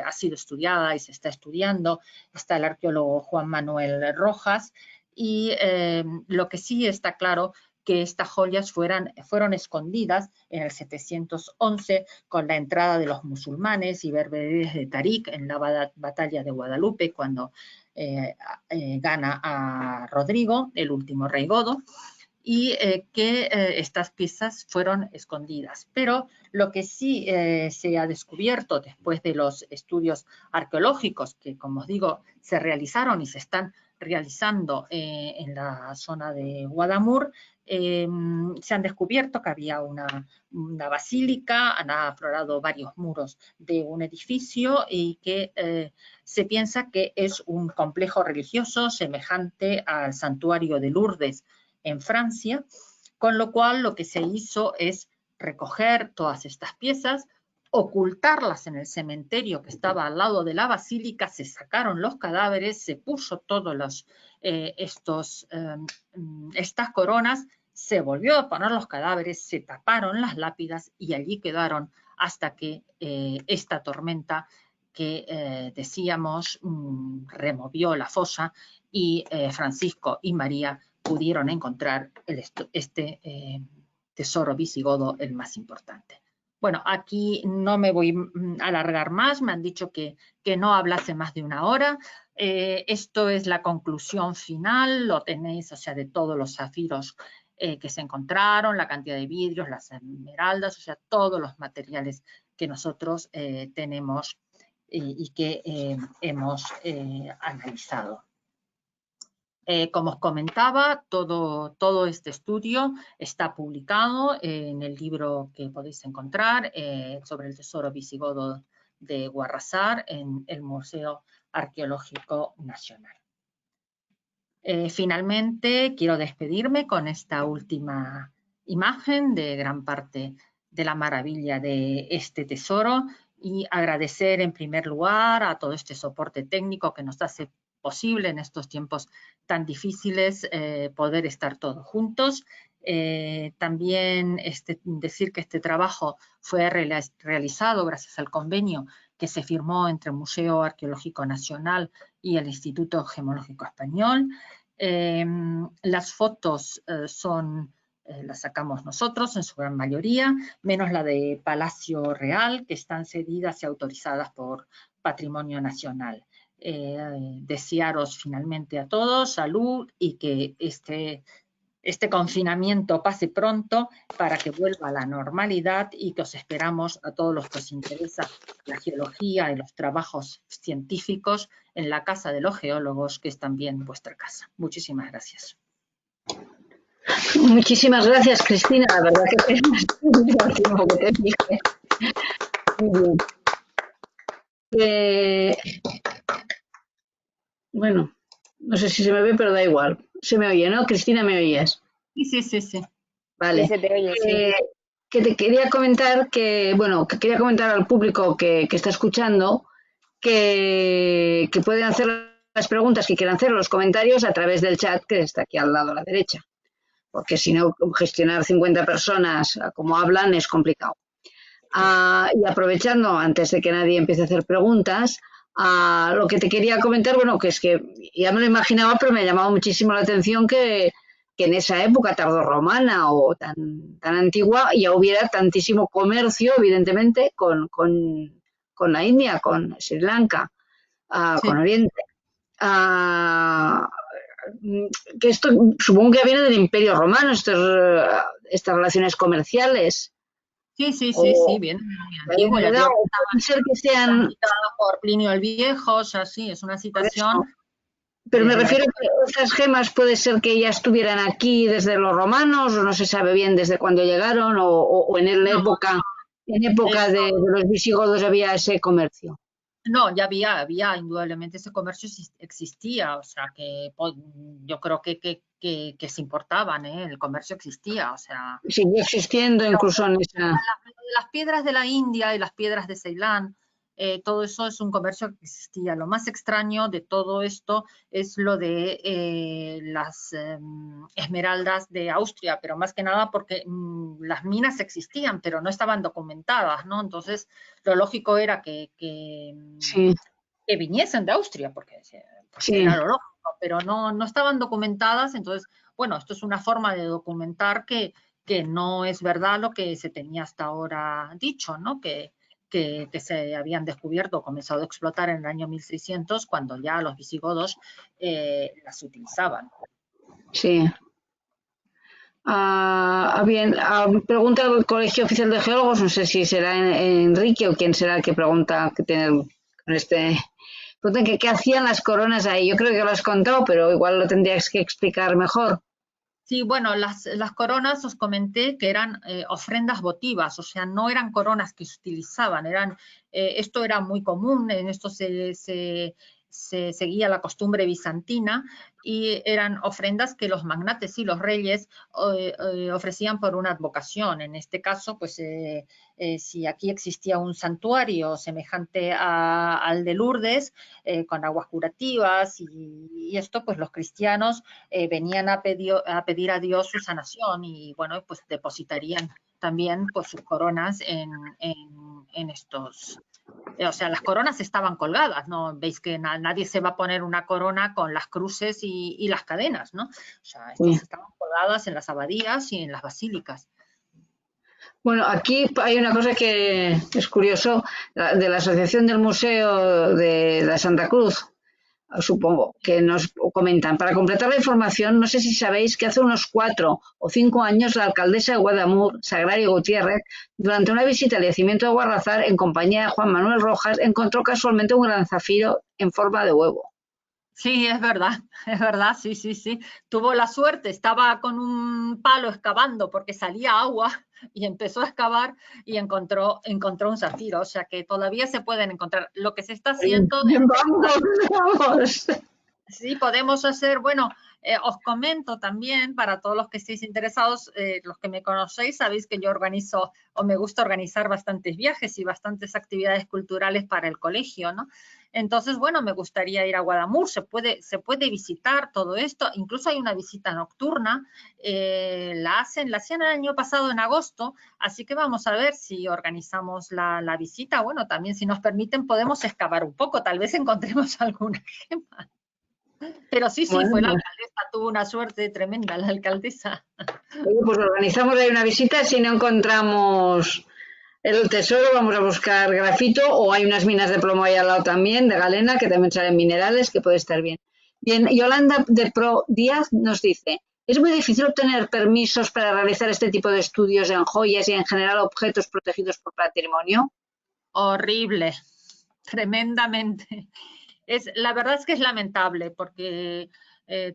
ha sido estudiada y se está estudiando. Está el arqueólogo Juan Manuel Rojas, y lo que sí está claro que estas joyas fueron escondidas en el 711 con la entrada de los musulmanes y berberes de Tarik en la batalla de Guadalupe, cuando gana a Rodrigo, el último rey godo, y que estas piezas fueron escondidas. Pero lo que sí se ha descubierto después de los estudios arqueológicos que, como os digo, se realizaron y se están realizando en la zona de Guadamur, se han descubierto que había una basílica, han aflorado varios muros de un edificio y que se piensa que es un complejo religioso semejante al santuario de Lourdes en Francia, con lo cual lo que se hizo es recoger todas estas piezas, ocultarlas en el cementerio que estaba al lado de la basílica, se sacaron los cadáveres, se puso todos estas coronas, se volvió a poner los cadáveres, se taparon las lápidas y allí quedaron hasta que esta tormenta que decíamos removió la fosa y Francisco y María pudieron encontrar este tesoro visigodo, el más importante. Bueno, aquí no me voy a alargar más, me han dicho que no hablase más de una hora. Esto es la conclusión final, lo tenéis, o sea, de todos los zafiros que se encontraron, la cantidad de vidrios, las esmeraldas, o sea, todos los materiales que nosotros tenemos y que hemos analizado. Como os comentaba, todo este estudio está publicado en el libro que podéis encontrar sobre el tesoro visigodo de Guarrasar en el Museo Arqueológico Nacional. Finalmente, quiero despedirme con esta última imagen de gran parte de la maravilla de este tesoro, y agradecer en primer lugar a todo este soporte técnico que nos hace posible en estos tiempos tan difíciles poder estar todos juntos. También decir que este trabajo fue realizado gracias al convenio que se firmó entre el Museo Arqueológico Nacional y el Instituto Gemológico Español. Las fotos las sacamos nosotros en su gran mayoría, menos la de Palacio Real, que están cedidas y autorizadas por Patrimonio Nacional. Desearos finalmente a todos salud y que este confinamiento pase pronto para que vuelva a la normalidad, y que os esperamos a todos los que os interesa la geología y los trabajos científicos en la Casa de los Geólogos, que es también vuestra casa. Muchísimas gracias. Muchísimas gracias, Cristina. La verdad que es lo que te dije. Muy bien. Bueno, no sé si se me ve, pero da igual. Se me oye, ¿no? Cristina, ¿me oyes? Sí. Vale. Sí, se te oye, sí. Que te quería comentar que quería comentar al público que está escuchando que pueden hacer las preguntas que quieran hacer, los comentarios, a través del chat que está aquí al lado a la derecha. Porque si no, gestionar 50 personas como hablan es complicado. Y aprovechando, antes de que nadie empiece a hacer preguntas, lo que te quería comentar, que es que ya me lo imaginaba, pero me ha llamado muchísimo la atención que en esa época tardorromana o tan antigua ya hubiera tantísimo comercio, evidentemente, con la India, con Sri Lanka, sí, con Oriente. Que esto supongo que viene del Imperio Romano, estas relaciones comerciales. Sí, bien antiguo. Puede ser que sean por Plinio el Viejo, o sea, sí, es una citación. Pero me refiero a que esas gemas puede ser que ya estuvieran aquí desde los romanos, o no se sabe bien desde cuándo llegaron, o en época de los visigodos había ese comercio. No, ya había indudablemente ese comercio existía, o sea que yo creo que se importaban, el comercio existía, o sea. Sigue existiendo incluso en esa. Las piedras de la India y las piedras de Ceilán, todo eso es un comercio que existía. Lo más extraño de todo esto es lo de las esmeraldas de Austria, pero más que nada porque las minas existían, pero no estaban documentadas, ¿no? Entonces, lo lógico era que viniesen de Austria, porque era lo lógico, pero no estaban documentadas. Entonces, bueno, esto es una forma de documentar que no es verdad lo que se tenía hasta ahora dicho, ¿no? Que se habían descubierto, comenzado a explotar en el año 1600, cuando ya los visigodos las utilizaban. Sí. Bien, pregunta al Colegio Oficial de Geólogos, no sé si será Enrique o quién será el que pregunta, que tiene preguntan que qué hacían las coronas ahí. Yo creo que lo has contado, pero igual lo tendrías que explicar mejor. Sí, bueno, las coronas os comenté que eran ofrendas votivas, o sea, no eran coronas que se utilizaban, esto era muy común, en esto se seguía la costumbre bizantina, y eran ofrendas que los magnates y los reyes ofrecían por una advocación. En este caso, pues si aquí existía un santuario semejante al de Lourdes, con aguas curativas y esto, pues los cristianos venían a pedir a Dios su sanación, y bueno, pues depositarían también pues sus coronas en estos. O sea, las coronas estaban colgadas, ¿no? Veis que nadie se va a poner una corona con las cruces y las cadenas, ¿no? O sea, estas estaban colgadas en las abadías y en las basílicas. Bueno, aquí hay una cosa que es curioso, de la Asociación del Museo de la Santa Cruz, supongo, que nos comentan. Para completar la información, no sé si sabéis que hace unos 4 o 5 años la alcaldesa de Guadamur, Sagrario Gutiérrez, durante una visita al yacimiento de Guarrazar en compañía de Juan Manuel Rojas, encontró casualmente un gran zafiro en forma de huevo. Sí, es verdad, sí. Tuvo la suerte, estaba con un palo excavando porque salía agua y empezó a excavar y encontró un zafiro, o sea que todavía se pueden encontrar. Lo que se está haciendo... ¡Vamos! Sí, podemos hacer, bueno, Os comento también, para todos los que estéis interesados, los que me conocéis, sabéis que yo organizo, o me gusta organizar bastantes viajes y bastantes actividades culturales para el colegio, ¿no? Entonces, bueno, me gustaría ir a Guadamur, se puede visitar todo esto, incluso hay una visita nocturna, la hacían el año pasado en agosto, así que vamos a ver si organizamos la visita. Bueno, también si nos permiten podemos excavar un poco, tal vez encontremos alguna gema. Pero sí, Bueno, fue la pues, alcaldesa, tuvo una suerte tremenda la alcaldesa. oye, pues organizamos ahí una visita. Si no encontramos el tesoro, vamos a buscar grafito, o hay unas minas de plomo ahí al lado también, de galena, que también salen minerales, que puede estar bien. Bien, Yolanda de Pro Díaz nos dice, ¿es muy difícil obtener permisos para realizar este tipo de estudios en joyas y en general objetos protegidos por patrimonio? Horrible, tremendamente. La verdad es que es lamentable porque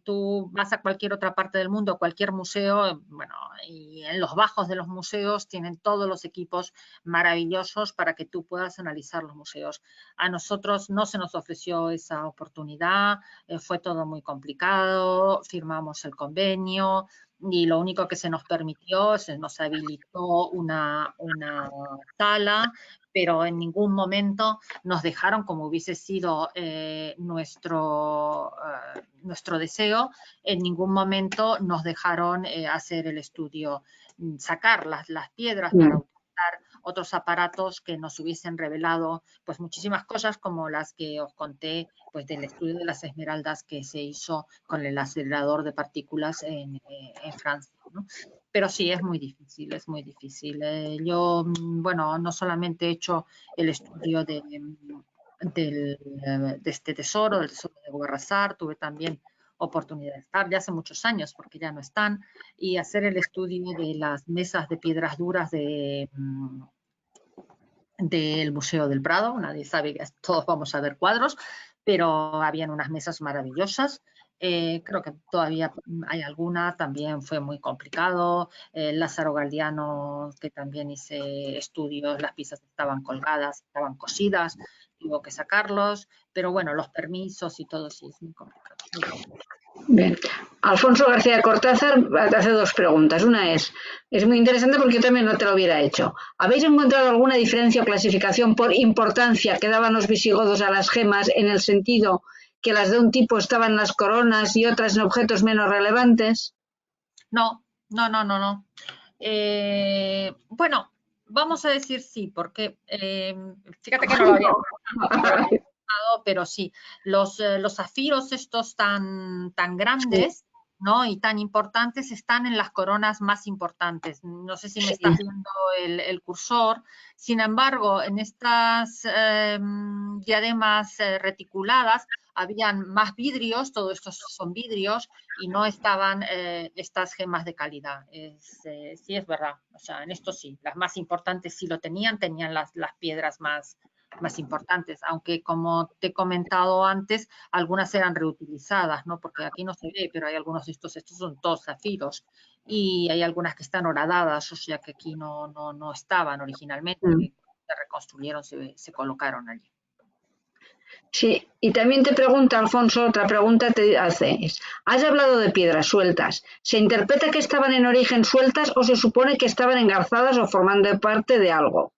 tú vas a cualquier otra parte del mundo, cualquier museo, bueno, y en los bajos de los museos tienen todos los equipos maravillosos para que tú puedas analizar los museos. A nosotros no se nos ofreció esa oportunidad, fue todo muy complicado, firmamos el convenio y lo único que se nos permitió, se nos habilitó una sala, pero en ningún momento nos dejaron, como hubiese sido nuestro deseo, en ningún momento nos dejaron hacer el estudio, sacar las piedras para utilizar otros aparatos que nos hubiesen revelado pues muchísimas cosas, como las que os conté pues del estudio de las esmeraldas que se hizo con el acelerador de partículas en Francia, ¿no? Pero sí, es muy difícil, es muy difícil. Yo, bueno, no solamente he hecho el estudio de este tesoro, del tesoro de Guarrazar, tuve también oportunidad de estar ya hace muchos años, porque ya no están, y hacer el estudio de las mesas de piedras duras del Museo del Prado. Nadie sabe que todos vamos a ver cuadros, pero habían unas mesas maravillosas. Creo que todavía hay alguna, también fue muy complicado. Lázaro Galdiano, que también hice estudios, las piezas estaban colgadas, estaban cosidas, tuvo que sacarlos, pero bueno, los permisos y todo sí es muy complicado. Muy complicado. Bien. Alfonso García Cortázar hace dos preguntas. Una es muy interesante porque yo también no te lo hubiera hecho. ¿Habéis encontrado alguna diferencia o clasificación por importancia que daban los visigodos a las gemas, en el sentido que las de un tipo estaban en las coronas y otras en objetos menos relevantes? No. Bueno, vamos a decir sí, porque fíjate que no lo había pensado, pero sí, los zafiros estos tan grandes, ¿no? Y tan importantes están en las coronas más importantes. No sé si me estás viendo el cursor. Sin embargo, en estas diademas reticuladas habían más vidrios, todos estos son vidrios, y no estaban estas gemas de calidad. Sí, es verdad. O sea, en esto sí, las más importantes sí lo tenían las piedras más importantes, aunque como te he comentado antes, algunas eran reutilizadas, ¿no? Porque aquí no se ve, pero hay algunos de estos son todos zafiros, y hay algunas que están horadadas, o sea que aquí no estaban originalmente, que se reconstruyeron, se colocaron allí. Sí, y también te pregunta, Alfonso, otra pregunta te hace. Has hablado de piedras sueltas. ¿Se interpreta que estaban en origen sueltas o se supone que estaban engarzadas o formando parte de algo?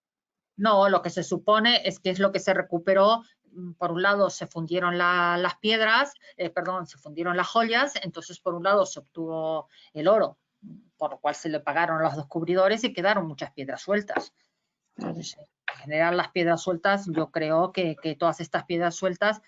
No, lo que se supone es que es lo que se recuperó. Por un lado se fundieron las piedras, se fundieron las joyas, entonces por un lado se obtuvo el oro, por lo cual se le pagaron a los descubridores y quedaron muchas piedras sueltas. Entonces, en general, las piedras sueltas, yo creo que todas estas piedras sueltas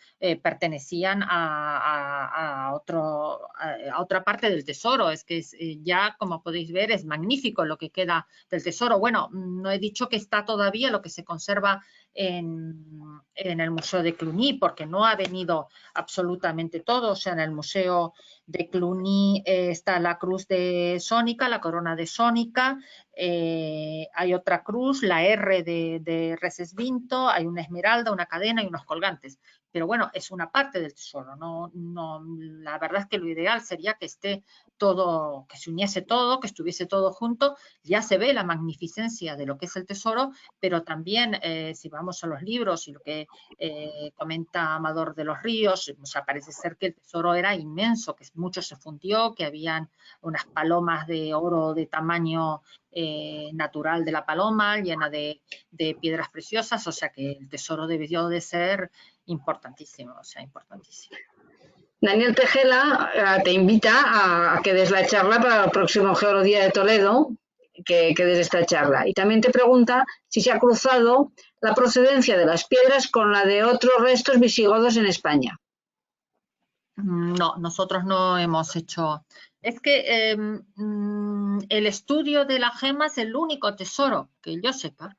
pertenecían a otra parte del tesoro. Es que ya, como podéis ver, es magnífico lo que queda del tesoro. Bueno, no he dicho que está todavía lo que se conserva en el Museo de Cluny, porque no ha venido absolutamente todo. O sea, en el Museo de Cluny está la cruz de Sónica, la corona de Sónica, hay otra cruz, la R de Recesvinto, hay una esmeralda, una cadena y unos colgantes. pero bueno, es una parte del tesoro. La verdad es que lo ideal sería que esté todo, que se uniese todo, que estuviese todo junto. Ya se ve la magnificencia de lo que es el tesoro, pero también si vamos a los libros y lo que comenta Amador de los Ríos, o sea, parece ser que el tesoro era inmenso, que mucho se fundió, que habían unas palomas de oro de tamaño natural de la paloma, llena de piedras preciosas, o sea que el tesoro debió de ser importantísimo, o sea, importantísimo. Daniel Tejela te invita a que des la charla para el próximo Geología de Toledo, que des esta charla. Y también te pregunta si se ha cruzado la procedencia de las piedras con la de otros restos visigodos en España. No, nosotros no hemos hecho... Es que el estudio de la gema es el único tesoro, que yo sepa,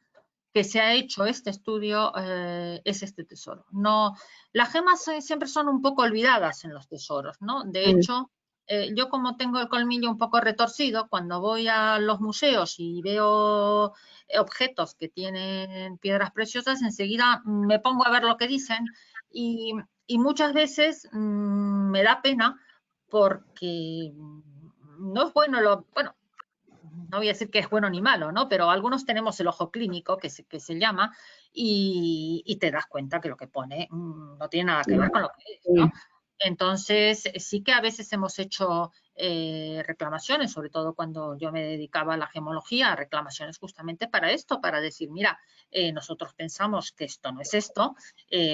que se ha hecho este estudio, es este tesoro. No, las gemas siempre son un poco olvidadas en los tesoros, ¿no? De hecho, yo como tengo el colmillo un poco retorcido, cuando voy a los museos y veo objetos que tienen piedras preciosas, enseguida me pongo a ver lo que dicen y muchas veces me da pena porque no es bueno bueno, no voy a decir que es bueno ni malo, ¿no? Pero algunos tenemos el ojo clínico, que se llama, y te das cuenta que lo que pone no tiene nada que ver con lo que es, ¿no? Entonces, sí que a veces hemos hecho reclamaciones, sobre todo cuando yo me dedicaba a la gemología, reclamaciones justamente para esto, para decir, mira, nosotros pensamos que esto no es esto,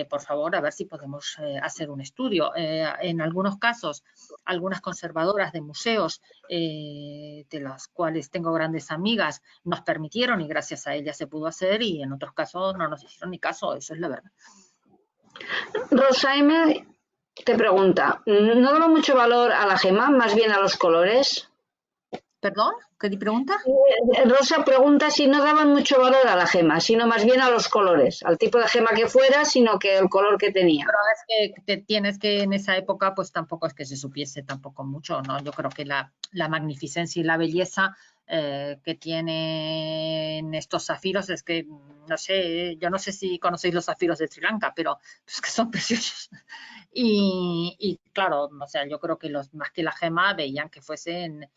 por favor, a ver si podemos hacer un estudio. En algunos casos, algunas conservadoras de museos, de las cuales tengo grandes amigas, nos permitieron y gracias a ellas se pudo hacer, y en otros casos no nos hicieron ni caso, eso es la verdad. Rosa M. te pregunta, ¿no daba mucho valor a la gema, más bien a los colores? ¿Perdón? ¿Qué pregunta? Rosa pregunta si no daban mucho valor a la gema, sino más bien a los colores, al tipo de gema que fuera, sino que el color que tenía. Pero es que tienes que en esa época, pues tampoco es que se supiese tampoco mucho, ¿no? Yo creo que la magnificencia y la belleza que tienen estos zafiros es que, no sé, yo no sé si conocéis los zafiros de Sri Lanka, pero es que son preciosos. Y claro, o sea, yo creo que los más que la gema veían que fuesen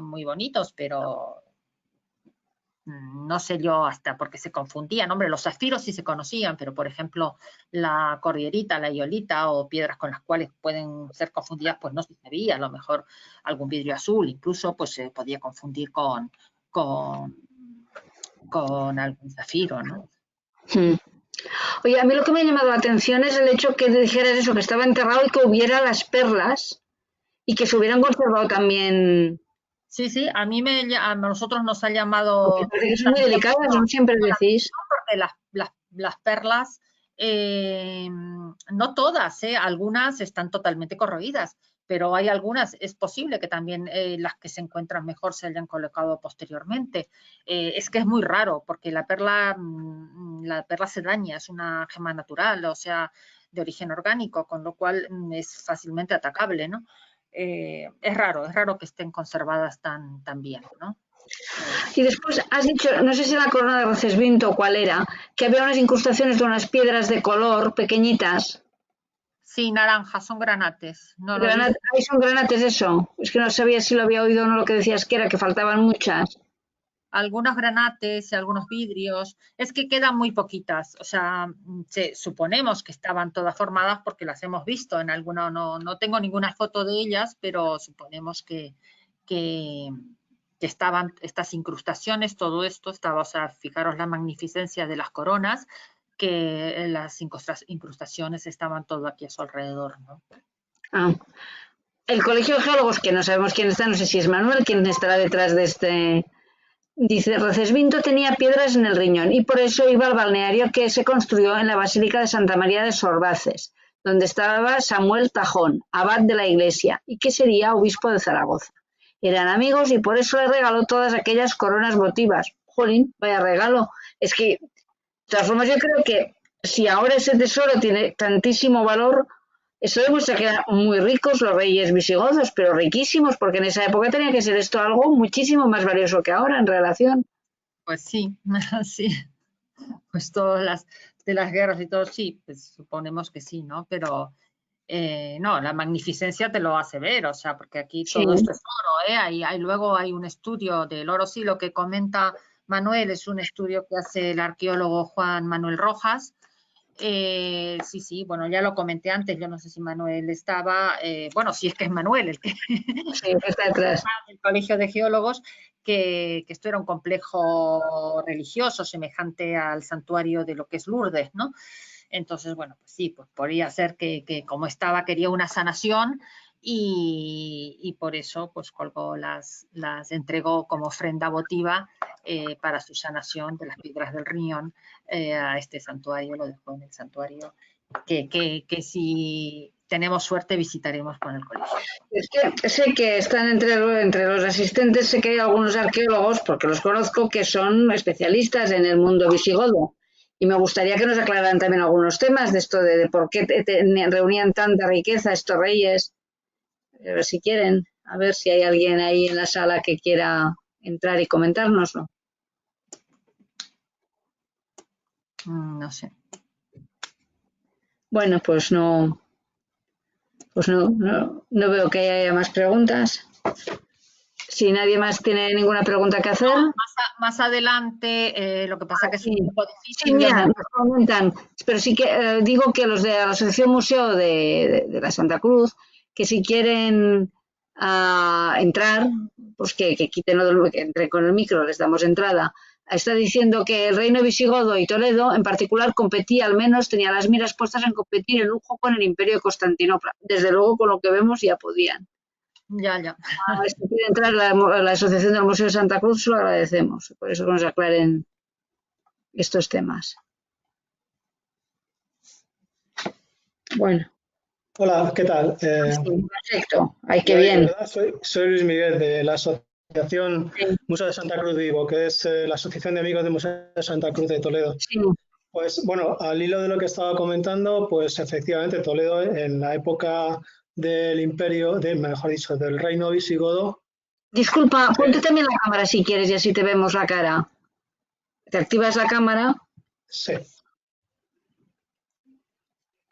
muy bonitos, pero no sé yo hasta porque se confundían. Hombre, los zafiros sí se conocían, pero por ejemplo la cordierita, la iolita o piedras con las cuales pueden ser confundidas, pues no se sabía. A lo mejor algún vidrio azul incluso pues se podía confundir con algún zafiro, ¿no? Oye, a mí lo que me ha llamado la atención es el hecho que dijeras eso, que estaba enterrado y que hubiera las perlas y que se hubieran conservado también. Sí, sí, a nosotros nos ha llamado... Porque parece que son muy delicadas, ¿no? Siempre decís. Porque las perlas, no todas, algunas están totalmente corroídas, pero hay algunas, es posible que también las que se encuentran mejor se hayan colocado posteriormente. Es que es muy raro, porque la perla se daña, es una gema natural, o sea, de origen orgánico, con lo cual es fácilmente atacable, ¿no? Es raro que estén conservadas tan bien, ¿no? Y después has dicho, no sé si la corona de Recesvinto o cuál era, que había unas incrustaciones de unas piedras de color pequeñitas. Sí, naranjas, son granates. No Ahí son granates, eso. Es que no sabía si lo había oído o no lo que decías que era, que faltaban muchas. Algunos granates y algunos vidrios. Es que quedan muy poquitas. O sea, suponemos que estaban todas formadas porque las hemos visto en alguna. No tengo ninguna foto de ellas, pero suponemos que estaban estas incrustaciones, todo esto estaba, o sea, fijaros la magnificencia de las coronas, que las incrustaciones estaban todo aquí a su alrededor, ¿no? El Colegio de Geólogos, que no sabemos quién está, no sé si es Manuel, quién estará detrás de este. Dice, Recesvinto tenía piedras en el riñón y por eso iba al balneario que se construyó en la Basílica de Santa María de Sorbaces, donde estaba Samuel Tajón, abad de la iglesia, y que sería obispo de Zaragoza. Eran amigos y por eso le regaló todas aquellas coronas votivas. Jolín, vaya regalo. Es que, de todas formas, yo creo que si ahora ese tesoro tiene tantísimo valor, eso demuestra que eran muy ricos los reyes visigodos, pero riquísimos, porque en esa época tenía que ser esto algo muchísimo más valioso que ahora en relación. Pues sí, sí. Pues todas las guerras y todo, sí, pues suponemos que sí, ¿no? Pero no, la magnificencia te lo hace ver, o sea, porque aquí Sí, todo esto es oro, ¿eh? Luego hay un estudio del oro, sí, lo que comenta Manuel es un estudio que hace el arqueólogo Juan Manuel Rojas. Sí, sí, bueno, ya lo comenté antes, yo no sé si Manuel estaba, bueno, si es que es Manuel el que sí, está detrás. del Colegio de Geólogos, que esto era un complejo religioso semejante al santuario de lo que es Lourdes, ¿no? Entonces, bueno, pues sí, pues podría ser que como estaba quería una sanación y por eso pues colgó las entregó como ofrenda votiva para su sanación de las piedras del riñón a este santuario, lo dejó en el santuario que si tenemos suerte visitaremos con el colegio. Es que sé que están entre los asistentes, sé que hay algunos arqueólogos, porque los conozco, que son especialistas en el mundo visigodo. Y me gustaría que nos aclararan también algunos temas de esto de por qué reunían tanta riqueza estos reyes. A ver si quieren, a ver si hay alguien ahí en la sala que quiera entrar y comentárnoslo. No sé. Bueno, pues no veo que haya más preguntas. Si nadie más tiene ninguna pregunta que hacer. Más adelante, lo que pasa que es un poco difícil. Sí, mira, nos comentan, pero sí que digo que los de la Asociación Museo de la Santa Cruz, que si quieren entrar, pues que quiten que entren con el micro, les damos entrada. Está diciendo que el reino visigodo y Toledo, en particular, competía, al menos tenía las miras puestas en competir en lujo con el imperio de Constantinopla. Desde luego, con lo que vemos, ya podían. Ya. Si quiere entrar la Asociación del Museo de Santa Cruz, lo agradecemos. Por eso que nos aclaren estos temas. Bueno. Hola, ¿qué tal? Sí, perfecto. Ay, qué bien. ¿Verdad? Soy Luis Miguel de la Asociación Sí, Museo de Santa Cruz Vivo, que es la Asociación de Amigos del Museo de Santa Cruz de Toledo. sí. Pues bueno, al hilo de lo que estaba comentando, pues efectivamente Toledo en la época del imperio, mejor dicho, del reino visigodo. Disculpa, ponte también la cámara si quieres y así te vemos la cara. ¿Te activas la cámara? Sí,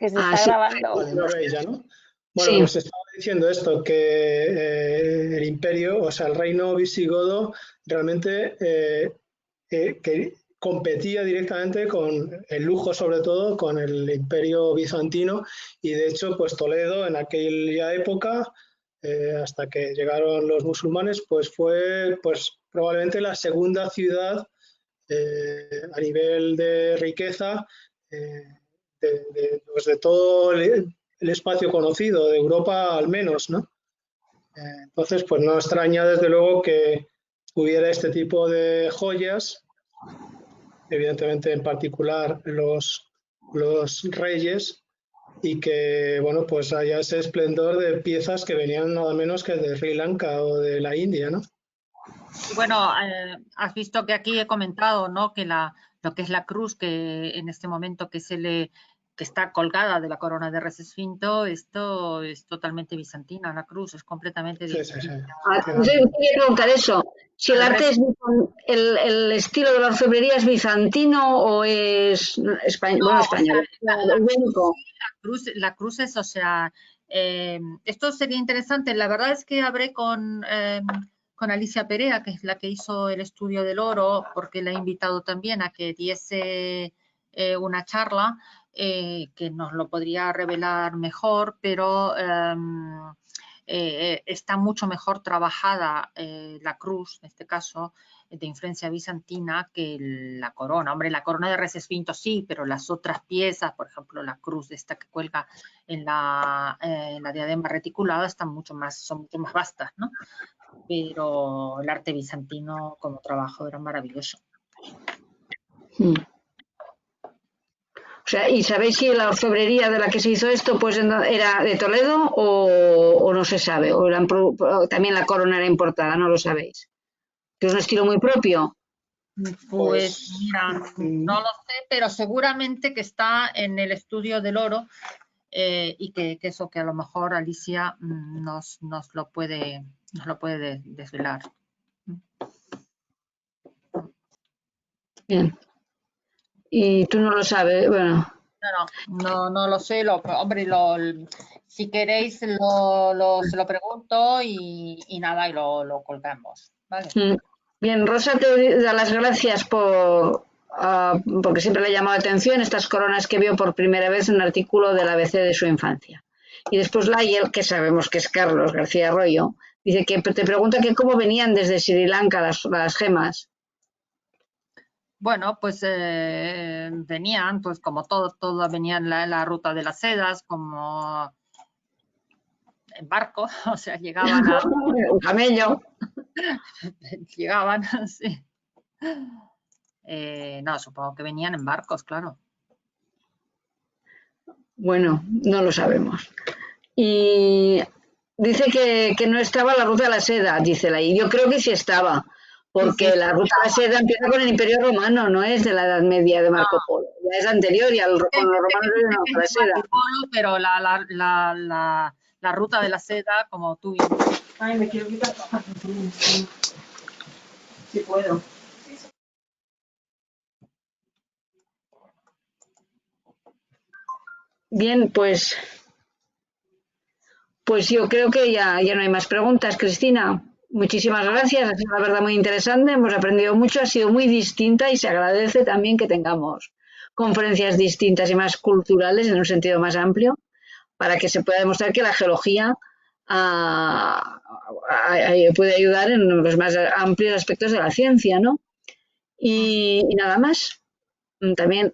Que se está Sí. grabando. vale, me veis ya, ¿no? Bueno, Sí, pues estaba diciendo esto, que el imperio, o sea, el reino visigodo realmente que competía directamente con el lujo, sobre todo, con el imperio bizantino, y de hecho, pues Toledo en aquella época, hasta que llegaron los musulmanes, pues fue pues probablemente la segunda ciudad a nivel de riqueza pues de todo el espacio conocido, de Europa al menos, ¿no? Entonces, pues no extraña desde luego que hubiera este tipo de joyas, evidentemente en particular los reyes, y que, bueno, pues haya ese esplendor de piezas que venían nada menos que de Sri Lanka o de la India, ¿no? Bueno, has visto que aquí he comentado, ¿no? Que lo que es la cruz, que en este momento que está colgada de la corona de Recesfinto, esto es totalmente bizantina, la cruz es completamente Sí, sí, sí. distinta. yo quería preguntar eso. Si el arte es el estilo de la orfebrería es bizantino o es español, bueno, español, ibérico. La cruz es, o sea, esto sería interesante. La verdad es que hablé con Alicia Perea, que es la que hizo el estudio del oro, porque la he invitado también a que diese una charla que nos lo podría revelar mejor, pero está mucho mejor trabajada la cruz, en este caso, de influencia bizantina que la corona. Hombre, la corona de Recesfinto sí, pero las otras piezas, por ejemplo, la cruz de esta que cuelga en la diadema reticulada, son mucho más vastas, ¿no? Pero el arte bizantino como trabajo era maravilloso. O sea, ¿y sabéis si la orfebrería de la que se hizo esto pues era de Toledo o no se sabe? ¿O también la corona era importada? No lo sabéis. ¿Que es un estilo muy propio? Pues mira, no lo sé, pero seguramente que está en el estudio del oro y que eso que a lo mejor Alicia nos lo puede desvelar. Bien. Y tú no lo sabes, bueno. No lo sé, hombre, si queréis se lo pregunto y nada, y lo colgamos, ¿vale? Bien, Rosa te da las gracias porque siempre le ha llamado la atención estas coronas que vio por primera vez en un artículo del ABC de su infancia. Y después Layel, que sabemos que es Carlos García Arroyo, dice que te pregunta que cómo venían desde Sri Lanka las gemas. Bueno, pues venían, pues como todo venían la ruta de las sedas, como en barco, o sea, llegaban a... Un camello. Llegaban, sí. No, supongo que venían en barcos, claro. Bueno, no lo sabemos. Y dice que no estaba la ruta de la seda, dice y yo creo que sí estaba, porque Sí. la ruta de la seda empieza con el Imperio Romano, no es de la Edad Media de Marco Polo, ya es anterior y con los romanos no, la seda. Marco Polo, pero la ruta de la seda, como tú... Ay, me quiero quitar. Si puedo. Bien, pues yo creo que ya no hay más preguntas, Cristina. Muchísimas gracias, ha sido la verdad muy interesante, hemos aprendido mucho, ha sido muy distinta y se agradece también que tengamos conferencias distintas y más culturales en un sentido más amplio para que se pueda demostrar que la geología puede ayudar en los más amplios aspectos de la ciencia, ¿no? Y nada más. También